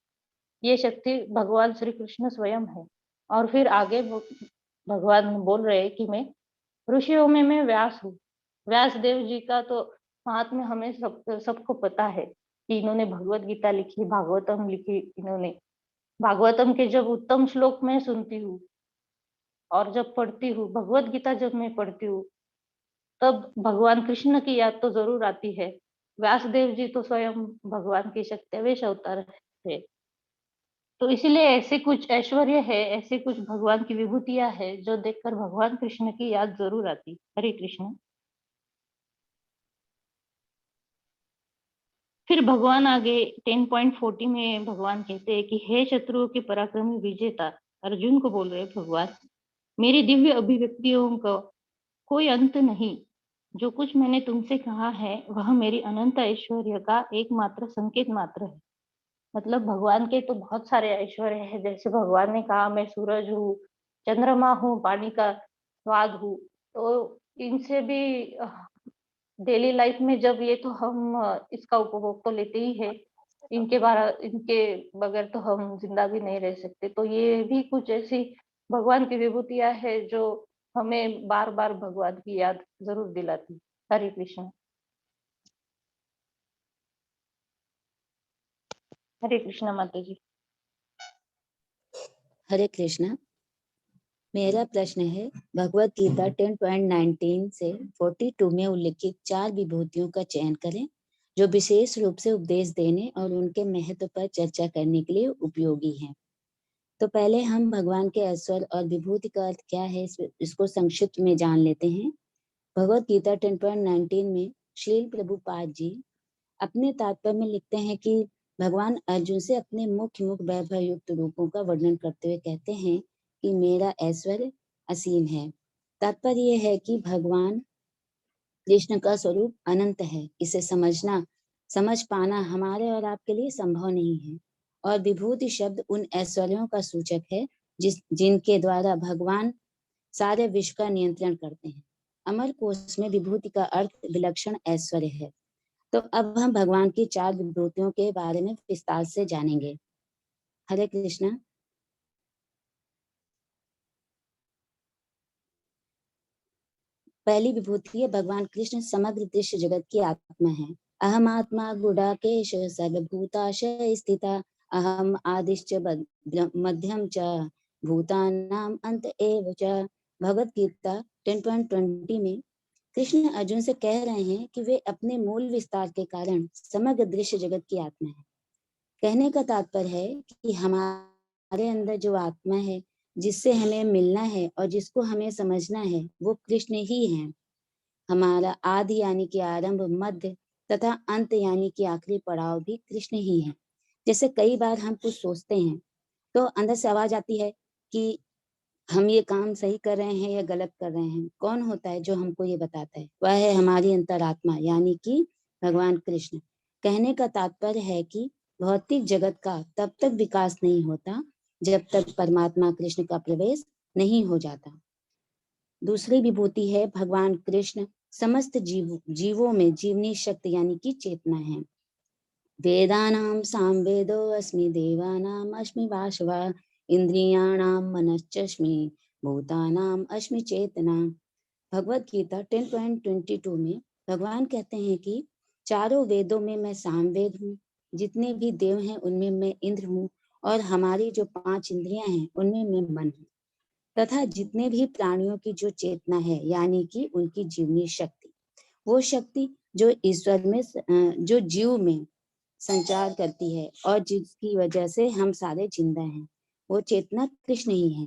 ये शक्ति भगवान श्री कृष्ण स्वयं है। और फिर आगे भगवान बोल रहे हैं कि मैं ऋषियों में मैं व्यास हूँ। व्यास देव जी का तो महात्म्य हमें सबको पता है कि इन्होंने भगवत गीता लिखी, भागवतम लिखी इन्होंने। भागवतम के जब उत्तम श्लोक मैं सुनती हूँ और जब पढ़ती हूँ, भगवत गीता जब मैं पढ़ती हूँ, तब भगवान कृष्ण की याद तो जरूर आती है। व्यासदेव जी तो स्वयं भगवान की शक्तिवेश अवतार है। तो इसीलिए ऐसे कुछ ऐश्वर्य है, ऐसे कुछ भगवान की विभूतियां है जो देखकर भगवान कृष्ण की याद जरूर आती। हरे कृष्ण। फिर भगवान आगे 10.40 में भगवान कहते हैं कि हे शत्रुओं के पराक्रमी विजेता, अर्जुन को बोल रहे भगवान, मेरी दिव्य अभिव्यक्तियों का कोई अंत नहीं। जो कुछ मैंने तुमसे कहा है वह मेरी अनंत ऐश्वर्य का एकमात्र संकेत मात्र है। मतलब भगवान के तो बहुत सारे ऐश्वर्य है। जैसे भगवान ने कहा मैं सूरज हूँ, चंद्रमा हूँ, पानी का स्वाद हूँ। तो इनसे भी डेली लाइफ में जब ये तो हम इसका उपभोग तो लेते ही है, इनके बगैर तो हम जिंदा भी नहीं रह सकते। तो ये भी कुछ ऐसी भगवान की विभूतियां है जो हमें बार बार भगवान की याद जरूर दिलाती। हरे कृष्ण। हरे कृष्ण माता जी। हरे कृष्णा। मेरा प्रश्न है, भगवत गीता 10.19 से 42 में उल्लिखित 4 विभूतियों का चयन करें जो विशेष रूप से उपदेश देने और उनके महत्व पर चर्चा करने के लिए उपयोगी हैं। तो पहले हम भगवान के ऐश्वर्य और विभूति का अर्थ क्या है इसको संक्षिप्त में जान लेते हैं। भगवत गीता 10.19 में श्रील प्रभुपाद जी अपने तात्पर्य में लिखते हैं कि भगवान अर्जुन से अपने मुख्य वैभव युक्त रूपों का वर्णन करते हुए कहते हैं कि मेरा ऐश्वर्य असीम है। तात्पर्य यह है कि भगवान कृष्ण का स्वरूप अनंत है। इसे समझ पाना हमारे और आपके लिए संभव नहीं है। और विभूति शब्द उन ऐश्वर्यों का सूचक है जिनके द्वारा भगवान सारे विश्व का नियंत्रण करते हैं। अमर कोश में विभूति का अर्थ विलक्षण ऐश्वर्य है। तो अब हम भगवान की 4 विभूतियों के बारे में विस्तार से जानेंगे। हरे कृष्णा। पहली विभूति है भगवान कृष्ण समग्र दृश्य जगत की आत्मा है। अहम आत्मा गुडाकेश सर्वभूताशय स्थिता अहम आदिश्च मध्यम च भूतानाम अंत एव च। भगवत गीता 10.20 में कृष्ण अर्जुन से कह रहे हैं कि वे अपने मूल विस्तार के कारण समग्र दृश्य जगत की आत्मा है। कहने का तात्पर्य है कि हमारे अंदर जो आत्मा है जिससे हमें मिलना है और जिसको हमें समझना है वो कृष्ण ही है। हमारा आदि यानी कि आरंभ, मध्य तथा अंत यानी कि आखिरी पड़ाव भी कृष्ण ही है। जैसे कई बार हम कुछ सोचते हैं तो अंदर से आवाज आती है कि हम ये काम सही कर रहे हैं या गलत कर रहे हैं। कौन होता है जो हमको ये बताता है? वह है हमारी अंतरात्मा यानी कि भगवान कृष्ण। कहने का तात्पर्य है कि भौतिक जगत का तब तक विकास नहीं होता जब तक परमात्मा कृष्ण का प्रवेश नहीं हो जाता। दूसरी विभूति है भगवान कृष्ण समस्त जीवों में जीवनी शक्ति यानी कि चेतना है। वेदानाम सामवेदो अस्मि देवानाम अस्मि वासवा इंद्रियाणाम मनश्चस्मि भूतानाम अस्मि चेतना। भगवत गीता 10.22 में भगवान कहते हैं कि चारों वेदों में मैं सामवेद हूँ, जितने भी देव हैं उनमें मैं इंद्र हूँ और हमारी जो 5 इंद्रियां हैं उनमें मैं मन हूँ तथा जितने भी प्राणियों की जो चेतना है यानी कि उनकी जीवनी शक्ति, वो शक्ति जो ईश्वर में जो जीव में संचार करती है और जिसकी वजह से हम सारे जिंदा हैं, वो चेतना कृष्ण ही है।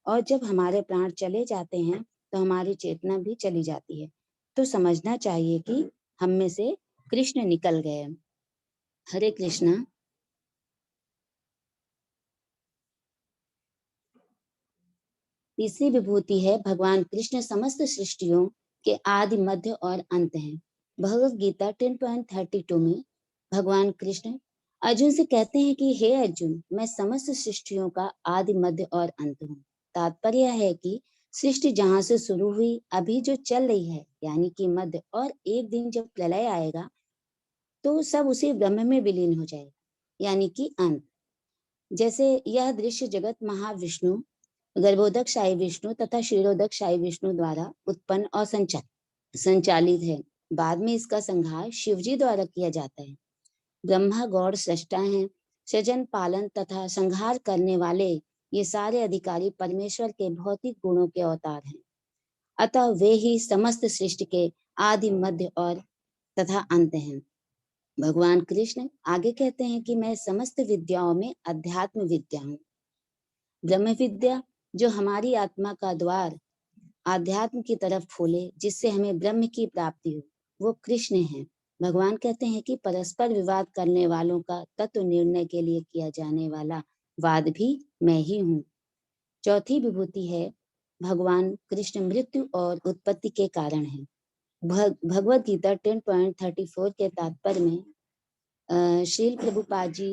और जब हमारे प्राण चले जाते हैं तो हमारी चेतना भी चली जाती है। तो समझना चाहिए कि हम में से कृष्ण निकल गए। हरे कृष्णा। तीसरी विभूति है भगवान कृष्ण समस्त सृष्टियों के आदि, मध्य और अंत हैं। भगवत गीता 10.32 में भगवान कृष्ण अर्जुन से कहते हैं कि हे अर्जुन, मैं समस्त सृष्टियों का आदि, मध्य और अंत हूँ। तात्पर्य है कि सृष्टि जहाँ से शुरू हुई, अभी जो चल रही है, यानी कि मध्य, और एक दिन जब प्रलय आएगा तो सब उसी ब्रह्म में विलीन हो जाएगा, यानी कि अंत। जैसे यह दृश्य जगत महाविष्णु, गर्भोदक शाही विष्णु तथा क्षीरोदक शाही विष्णु द्वारा उत्पन्न और संचालित है। बाद में इसका संहार शिवजी द्वारा किया जाता है। ब्रह्मा गौड़ सृष्टा हैं, सृजन, पालन तथा संहार करने वाले ये सारे अधिकारी परमेश्वर के भौतिक गुणों के अवतार हैं। अतः वे ही समस्त सृष्टि के आदि, मध्य और तथा अंत हैं। भगवान कृष्ण आगे कहते हैं कि मैं समस्त विद्याओं में अध्यात्म विद्या हूँ। ब्रह्म विद्या जो हमारी आत्मा का द्वार आध्यात्म की तरफ खोले, जिससे हमें ब्रह्म की प्राप्ति हो, वो कृष्ण है। भगवान कहते हैं कि परस्पर विवाद करने वालों का तत्व निर्णय के लिए किया जाने वाला वाद भी मैं ही हूँ। चौथी विभूति है भगवान कृष्ण मृत्यु और उत्पत्ति के कारण है। भगवत गीता 10.34 के तात्पर्य में श्रील प्रभुपाद जी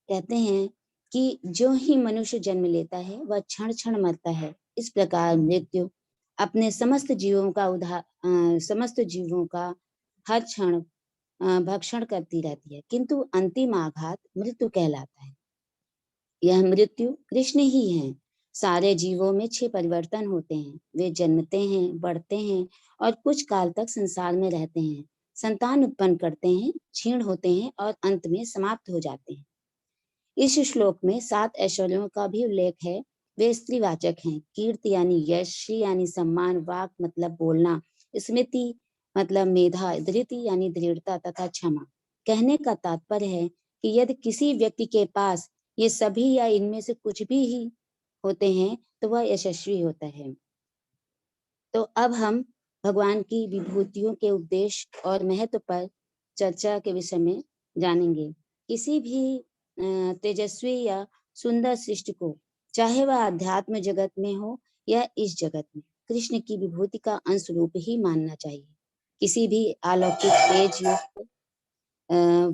कहते हैं कि जो ही मनुष्य जन्म लेता है वह क्षण क्षण मरता है। इस प्रकार मृत्यु अपने समस्त जीवों का हर क्षण भक्षण करती रहती है, किंतु अंतिम आघात मृत्यु कहलाता है। यह मृत्यु कृष्ण ही है। सारे जीवों में 6 परिवर्तन होते हैं। वे जन्मते हैं, बढ़ते हैं और कुछ काल तक संसार में रहते हैं, संतान उत्पन्न करते हैं, क्षीण होते हैं और अंत में समाप्त हो जाते हैं। इस श्लोक में 7 ऐश्वर्यों का भी उल्लेख है। वे स्त्रीवाचक हैं। कीर्ति यानी यश, श्री यानी सम्मान, वाक मतलब बोलना, स्मृति मतलब मेधा, धृति यानी दृढ़ता तथा क्षमा। कहने का तात्पर्य है कि यदि किसी व्यक्ति के पास ये सभी या इनमें से कुछ भी ही होते हैं तो वह यशस्वी होता है। तो अब हम भगवान की विभूतियों के उपदेश और महत्व पर चर्चा के विषय में जानेंगे। किसी भी तेजस्वी या सुंदर सृष्टि को, चाहे वह अध्यात्म जगत में हो या इस जगत में, कृष्ण की विभूति का अंश रूप ही मानना चाहिए। किसी भी अलौकिक तेज युक्त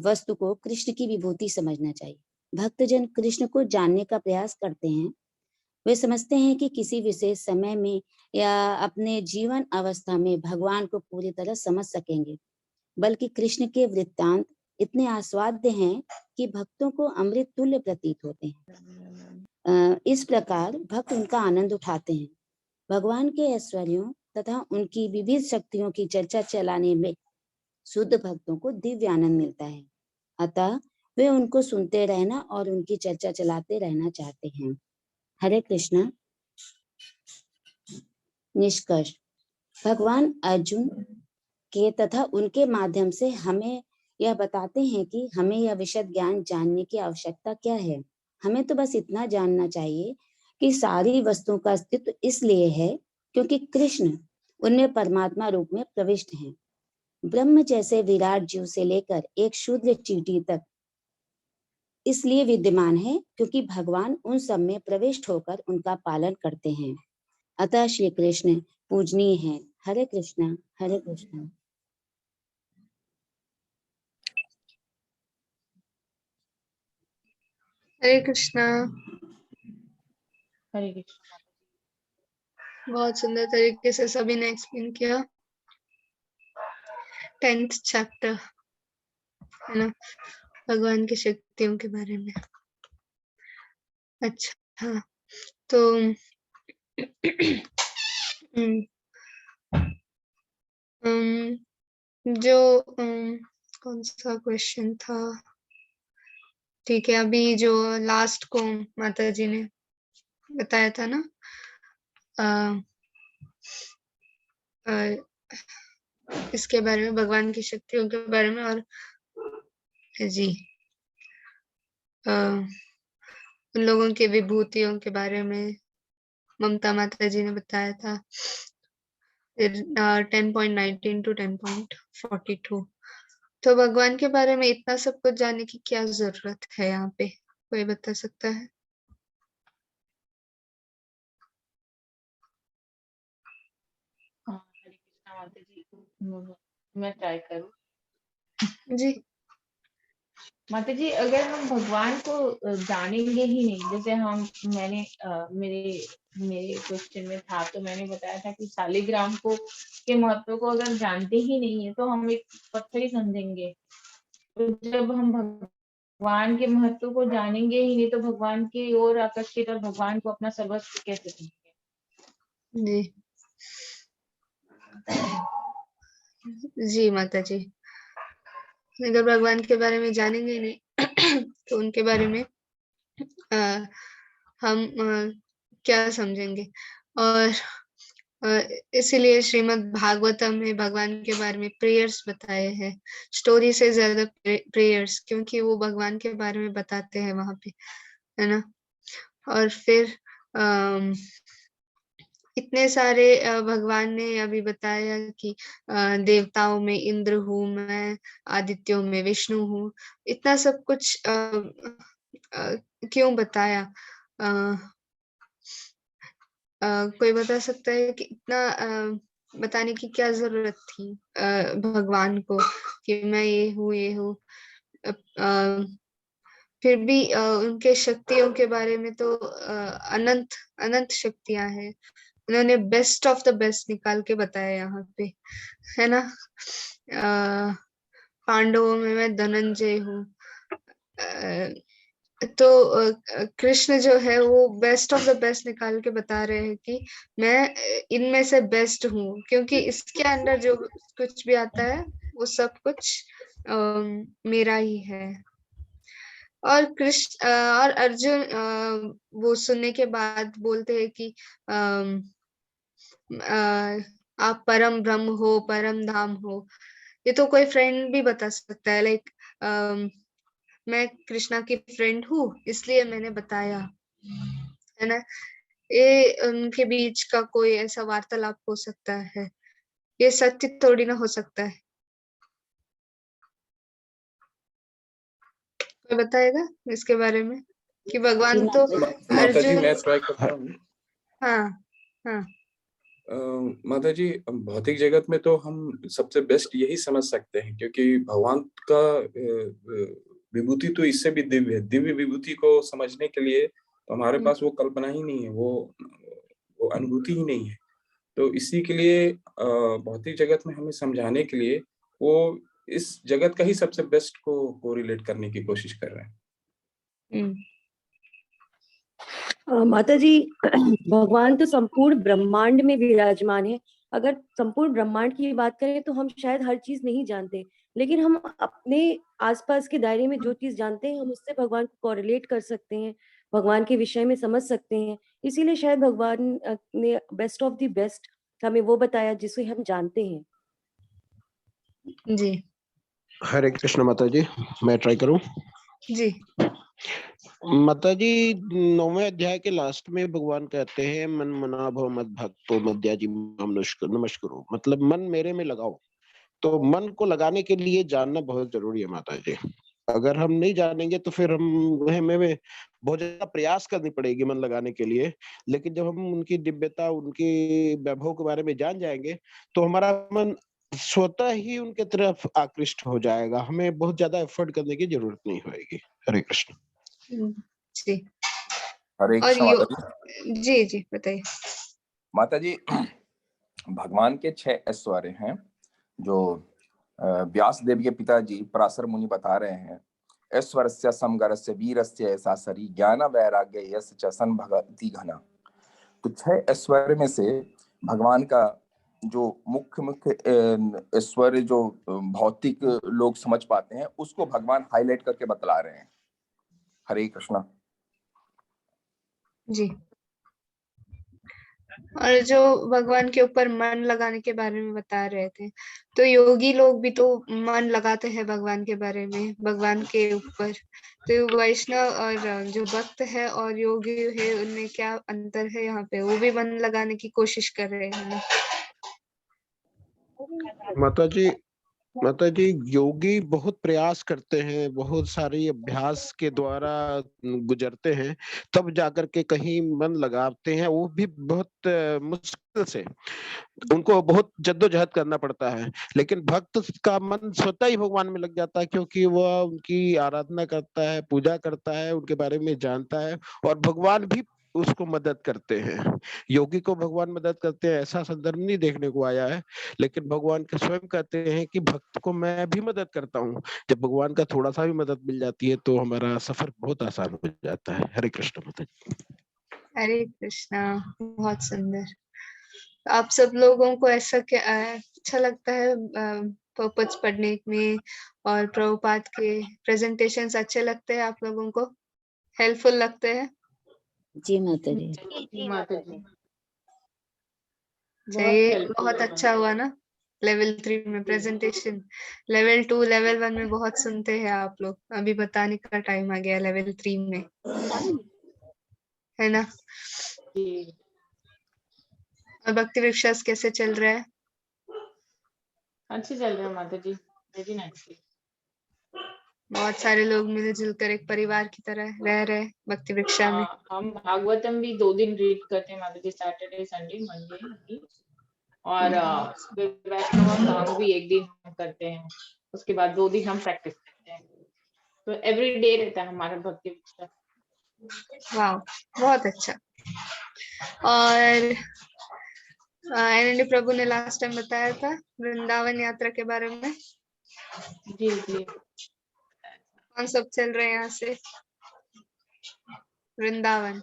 वस्तु को कृष्ण की विभूति समझना चाहिए। भक्तजन कृष्ण को जानने का प्रयास करते हैं। वे समझते हैं कि किसी विशेष समय में या अपने जीवन अवस्था में भगवान को पूरी तरह समझ सकेंगे, बल्कि कृष्ण के वृत्तांत इतने आस्वाद्य हैं कि भक्तों को अमृत तुल्य प्रतीत होते हैं। इस प्रकार भक्त उनका आनंद उठाते हैं। भगवान के ऐश्वर्यों तथा उनकी विविध शक्तियों की चर्चा चलाने में शुद्ध भक्तों को दिव्य आनंद मिलता है। अतः वे उनको सुनते रहना और उनकी चर्चा चलाते रहना चाहते हैं। हरे कृष्णा। निष्कर्ष। भगवान अर्जुन के तथा उनके माध्यम से हमें यह बताते हैं कि हमें यह विशद ज्ञान जानने की आवश्यकता क्या है। हमें तो बस इतना जानना चाहिए कि सारी वस्तुओं का अस्तित्व इसलिए है क्योंकि कृष्ण उनमें परमात्मा रूप में प्रविष्ट हैं। ब्रह्म जैसे विराट जीव से लेकर एक शूद्र चींटी तक इसलिए विद्यमान है क्योंकि भगवान उन सब में प्रविष्ट होकर उनका पालन करते हैं। अतः श्री कृष्ण पूजनीय है। हरे कृष्णा। हरे कृष्णा। हरे कृष्णा। हरे कृष्णा। बहुत सुंदर तरीके से सभी ने एक्सप्लेन किया। 10th चैप्टर है ना, भगवान की शक्तियों के बारे में। अच्छा, तो जो कौन सा क्वेश्चन था? ठीक है, अभी जो लास्ट को माता जी ने बताया था ना, इसके बारे में, भगवान की शक्तियों के बारे में, और जी उन लोगों के विभूतियों के बारे में ममता माता जी ने बताया था 10.19 to 10.42। तो भगवान के बारे में इतना सब कुछ जानने की क्या जरूरत है यहाँ पे, कोई बता सकता है? हरे कृष्णा माता जी, मैं ट्राई करूँ? जी। माता जी, अगर हम भगवान को जानेंगे ही नहीं, जैसे मैंने मेरे क्वेश्चन में था, तो मैंने बताया था कि शालिग्राम को के महत्व को अगर जानते ही नहीं है तो हम एक पत्थर ही समझेंगे। तो जब हम भगवान के महत्व को जानेंगे ही नहीं तो भगवान की ओर आकर्षित और भगवान को अपना सर्वस्व कैसे समझेंगे? जी जी माता जी, अगर भगवान के बारे में जानेंगे ही नहीं तो उनके बारे में हम क्या समझेंगे। और इसीलिए श्रीमद् भागवतम में भगवान के बारे में प्रेयर्स बताए हैं, स्टोरी से ज्यादा प्रेयर्स, क्योंकि वो भगवान के बारे में बताते हैं वहां पे, है ना। और फिर इतने सारे भगवान ने अभी बताया कि देवताओं में इंद्र हूँ मैं, आदित्यों में विष्णु हूँ, इतना सब कुछ क्यों बताया? कोई बता सकता है कि इतना बताने की क्या जरूरत थी भगवान को कि मैं ये हूँ। फिर भी उनके शक्तियों के बारे में तो अनंत अनंत शक्तियां हैं, उन्होंने बेस्ट ऑफ द बेस्ट निकाल के बताया यहाँ पे, है ना। पांडवों में मैं धनंजय हूँ। तो कृष्ण जो है वो बेस्ट ऑफ द बेस्ट निकाल के बता रहे हैं कि मैं इनमें से बेस्ट हूँ, क्योंकि इसके अंदर जो कुछ भी आता है वो सब कुछ मेरा ही है। और कृष्ण और अर्जुन वो सुनने के बाद बोलते हैं कि आप परम ब्रह्म हो, परम धाम हो। ये तो कोई फ्रेंड भी बता सकता है, लाइक मैं कृष्णा की फ्रेंड हूँ इसलिए मैंने बताया, है ना। ये उनके बीच का कोई ऐसा वार्तालाप हो सकता है, ये सत्य थोड़ी ना हो सकता है। कोई बताएगा इसके बारे में कि भगवान तो माता जी मैं ट्राई करता हूँ। हाँ हाँ माता जी, भौतिक जगत में तो हम सबसे बेस्ट यही समझ सकते हैं, क्योंकि भगवान का विभूति तो इससे भी दिव्य है। दिव्य विभूति को समझने के लिए तो हमारे पास वो कल्पना ही नहीं है, वो अनुभूति ही नहीं है। तो इसी के लिए भौतिक जगत में हमें समझाने के लिए वो इस जगत का ही सबसे बेस्ट को रिलेट करने की कोशिश कर रहे हैं। माता जी, भगवान तो संपूर्ण ब्रह्मांड में विराजमान है। अगर संपूर्ण ब्रह्मांड की बात करें तो हम शायद हर चीज नहीं जानते, लेकिन हम अपने आसपास के दायरे में जो चीज जानते हैं हम उससे भगवान को कोरिलेट कर सकते हैं, भगवान के विषय में समझ सकते हैं। इसीलिए शायद भगवान ने बेस्ट ऑफ द बेस्ट हमें वो बताया जिसे हम जानते हैं। जी हरे कृष्ण माता जी, मैं ट्राई करूं? जी माता जी, 9वें अध्याय के लास्ट में भगवान कहते हैं मन मना भव मद भक्तो मद्या जी नमस्करो, मतलब मन मेरे में लगाओ। तो मन को लगाने के लिए जानना बहुत जरूरी है माता जी। अगर हम नहीं जानेंगे तो फिर हमें बहुत ज्यादा प्रयास करनी पड़ेगी मन लगाने के लिए। लेकिन जब हम उनकी दिव्यता, उनके वैभव के बारे में जान जाएंगे तो हमारा मन स्वतः ही उनके तरफ आकृष्ट हो जाएगा, हमें बहुत ज्यादा एफर्ट करने की जरूरत नहीं होगी। हरे कृष्ण। जी हरे और कृष्ण माता जी। जी जी बताइए माता जी, भगवान के 6 ऐश्वर्य हैं जो व्यास देव के पिताजी पराशर मुनि बता रहे हैं। ऐश्वर्यस्य समगरस्य वीरस्य ऐसा सरी ज्ञान वैराग्य यस्य च संभगति घना। तो 6 ऐश्वर्य में से भगवान का जो मुख्य ऐश्वर्य जो भौतिक लोग समझ पाते हैं उसको भगवान हाईलाइट करके बतला रहे हैं। हरे कृष्णा। जी और जो भगवान के ऊपर मन लगाने के बारे में बता रहे थे, तो योगी लोग भी तो मन लगाते हैं भगवान के बारे में, भगवान के ऊपर। तो वैष्णव और जो भक्त है और योगी है, उनमें क्या अंतर है यहाँ पे? वो भी मन लगाने की कोशिश कर रहे हैं ना? माता जी योगी बहुत प्रयास करते हैं, बहुत सारी अभ्यास के द्वारा गुजरते हैं, तब जाकर के कहीं मन लगाते हैं, वो भी बहुत मुश्किल से। उनको बहुत जद्दोजहद करना पड़ता है, लेकिन भक्त का मन स्वतः ही भगवान में लग जाता है, क्योंकि वह उनकी आराधना करता है, पूजा करता है, उनके बारे में जानता है, और भगवान भी उसको मदद करते हैं। योगी को भगवान मदद करते हैं ऐसा संदर्भ नहीं देखने को आया है, लेकिन भगवान के स्वयं कहते हैं कि भक्त को मैं भी मदद करता हूँ। जब भगवान का थोड़ा सा भी मदद मिल जाती है तो हमारा सफर बहुत आसान हो जाता है। हरे कृष्ण माता जी। हरे कृष्णा, बहुत सुंदर। आप सब लोगों को ऐसा क्या अच्छा लगता है पर्पस पढ़ने में, और प्रभुपाद के प्रेजेंटेशंस अच्छे लगते हैं आप लोगों को? हेल्पफुल लगते हैं? जी माता जी। जी माता जी, ये बहुत अच्छा हुआ ना। लेवल 3 में प्रेजेंटेशन, लेवल 2 लेवल 1 में बहुत सुनते हैं आप लोग, अभी बताने का टाइम आ गया लेवल 3 में, है ना? और भक्ति विश्वास कैसे चल रहा है? अच्छे चल रहे हैं माता जी, वेरी नाइसली। बहुत सारे लोग मिलजुल कर एक परिवार की तरह रह रहे हैं भक्ति वृक्षा में। हम भागवतम भी 2 दिन रीड करते हैं माता जी, सैटरडे संडे मंडे, और वैष्णव सॉन्ग भी 1 दिन हम करते हैं, उसके बाद 2 दिन हम प्रैक्टिस करते हैं। तो एवरी डे रहता है हमारा भक्ति विश्वास। वाह, बहुत अच्छा। और एनडी प्रभु ने लास्ट टाइम बताया था वृंदावन यात्रा के बारे में। जी जी, कौन सब चल रहे हैं यहाँ से वृंदावन?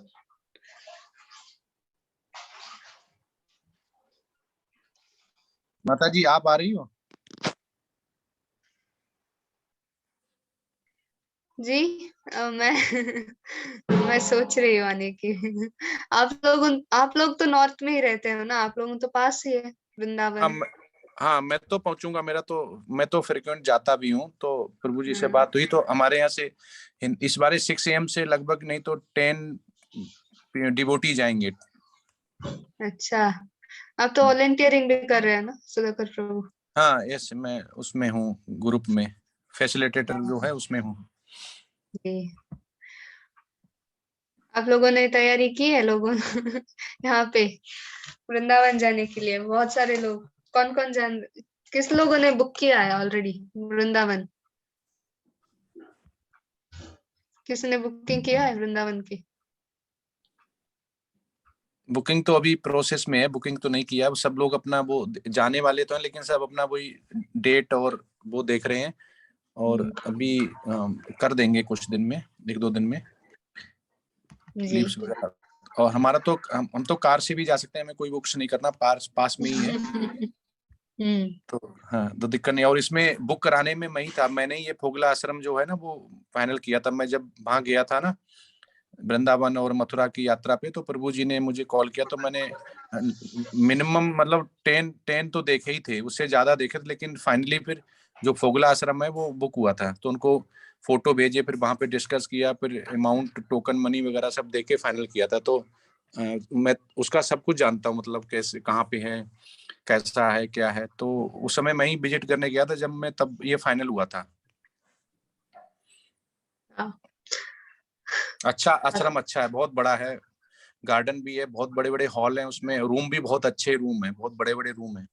माता जी आप आ रही हो? जी मैं सोच रही हूँ आने की। आप लोग तो नॉर्थ में ही रहते हो ना, आप लोगों तो पास ही है वृंदावन। हाँ मैं तो पहुंचूंगा, मैं तो फ्रिक्वेंट जाता भी हूँ। तो प्रभु जी से बात हुई तो हमारे यहाँ से इस बार 6 AM से लगभग नहीं तो 10 डिवोटी जाएंगे। अच्छा, आप तो वॉलंटियरिंग भी कर रहे हैं ना सुधाकर प्रभु? हाँ यस, मैं उसमें हूँ, ग्रुप में फैसिलिटेटर जो है उसमें हूँ। आप लोगों ने तैयारी की है लोगों यहाँ पे वृंदावन जाने के लिए? बहुत सारे लोग, कौन कौन किस लोगों ने बुक किया है ऑलरेडी वृंदावन? किसने बुकिंग किया है वृंदावन की? बुकिंग तो अभी प्रोसेस में है, बुकिंग तो नहीं किया। सब लोग अपना वो जाने वाले तो हैं, लेकिन सब अपना वही डेट और वो देख रहे हैं, और अभी कर देंगे कुछ दिन में, 1-2 दिन में लीव्स वगैरह। और हमारा तो हम तो कार से भी जा सकते हैं, हमें कोई बुक्स नहीं करना, पास में ही है। तो हाँ, तो दिक्कत नहीं। और इसमें बुक कराने में मैं ही था, मैंने ये फोगला आश्रम जो है ना वो फाइनल किया था। मैं जब वहां गया था ना वृंदावन और मथुरा की यात्रा पे, तो प्रभु जी ने मुझे कॉल किया, तो मैंने मिनिमम मतलब 10 तो देखे ही थे, उससे ज्यादा देखे थे, लेकिन फाइनली फिर जो फोगला आश्रम है वो बुक हुआ था। तो उनको फोटो भेजे, फिर वहां पे डिस्कस किया, फिर अमाउंट टोकन मनी वगैरह सब देके फाइनल किया था। तो मैं उसका सब कुछ जानता हूँ, मतलब कैसे कहाँ पे है, कैसा है, क्या है। तो उस समय मैं ही विजिट करने गया था जब मैं, तब ये फाइनल हुआ था। अच्छा आश्रम अच्छा है, बहुत बड़ा है, गार्डन भी है, बहुत बड़े बड़े हॉल हैं उसमें, रूम भी बहुत अच्छे रूम है, बहुत बड़े बड़े रूम है।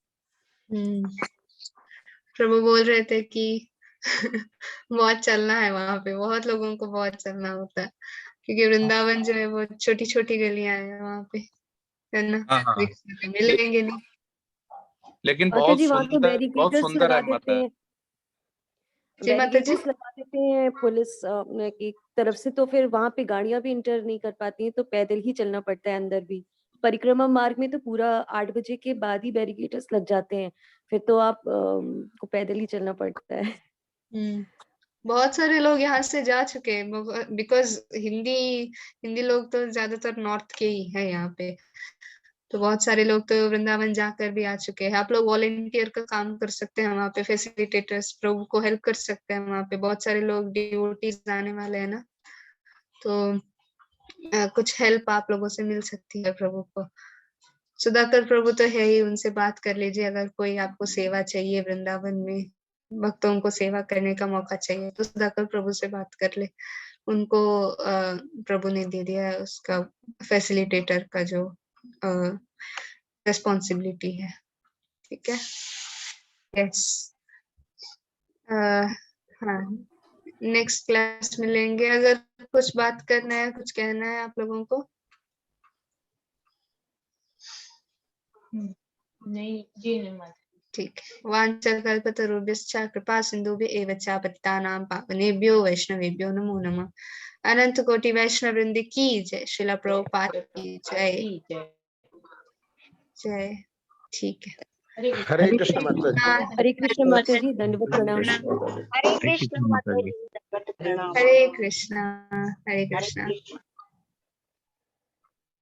प्रभु बोल रहे थे कि बहुत चलना है वहां पे, बहुत लोगों को बहुत चलना होता है, क्योंकि वृंदावन जो है वो छोटी छोटी गलियां हैं वहां पे, है ना? रिक्शा पे मिलेंगे नहीं, लेकिन माता जी वहां तो बैरिकेड्स लगा है देते हैं, बैरिकेड्स लगा देते हैं पुलिस की तरफ से, तो फिर वहां पे गाड़ियां भी इंटर नहीं कर पाती हैं, तो पैदल ही चलना पड़ता है अंदर भी। परिक्रमा मार्ग में तो पूरा 8 बजे के बाद ही बैरिकेड्स लग जाते हैं, फिर तो आप को पैदल ही चलना पड़ता है। बहुत सारे लोग यहाँ से जा चुके हैं, बिकॉज हिंदी लोग तो ज्यादातर नॉर्थ के ही है यहाँ पे, तो बहुत सारे लोग तो वृंदावन जाकर भी आ चुके हैं। आप लोग वॉलेंटियर का काम कर सकते हैं वहाँ पे, फैसिलिटेटर्स प्रभु को हेल्प कर सकते हैं वहाँ पे। बहुत सारे लोग डिवोटीज आने वाले हैं ना, तो कुछ हेल्प आप लोगों से मिल सकती है प्रभु को। सुधाकर प्रभु तो है ही, उनसे बात कर लीजिए। अगर कोई आपको सेवा चाहिए वृंदावन में, भक्तों को सेवा करने का मौका चाहिए, तो सुधाकर प्रभु से बात कर ले। उनको प्रभु ने दे दिया है उसका फैसिलिटेटर का जो रिस्पॉन्सिबिलिटी है। ठीक है, यस। हाँ, नेक्स्ट क्लास में लेंगे। अगर कुछ बात करना है, कुछ कहना है आप लोगों को? नहीं जी, नहीं माता। ठीक है। वाञ्छाकल्पतरुभ्यश्च कृपा सिन्धुभ्य एव च पतितानां पावनेभ्यो वैष्णवेभ्यो नमो नमः। अनंत कोटि वैष्णव वृंद की जय। श्रील प्रभुपाद की जय। जय। ठीक है। हरे कृष्ण माता जी। हरे कृष्ण माता जी, दंडवत प्रणाम। हरे कृष्ण माता जी, दंडवत प्रणाम। हरे कृष्णा। हरे कृष्णा।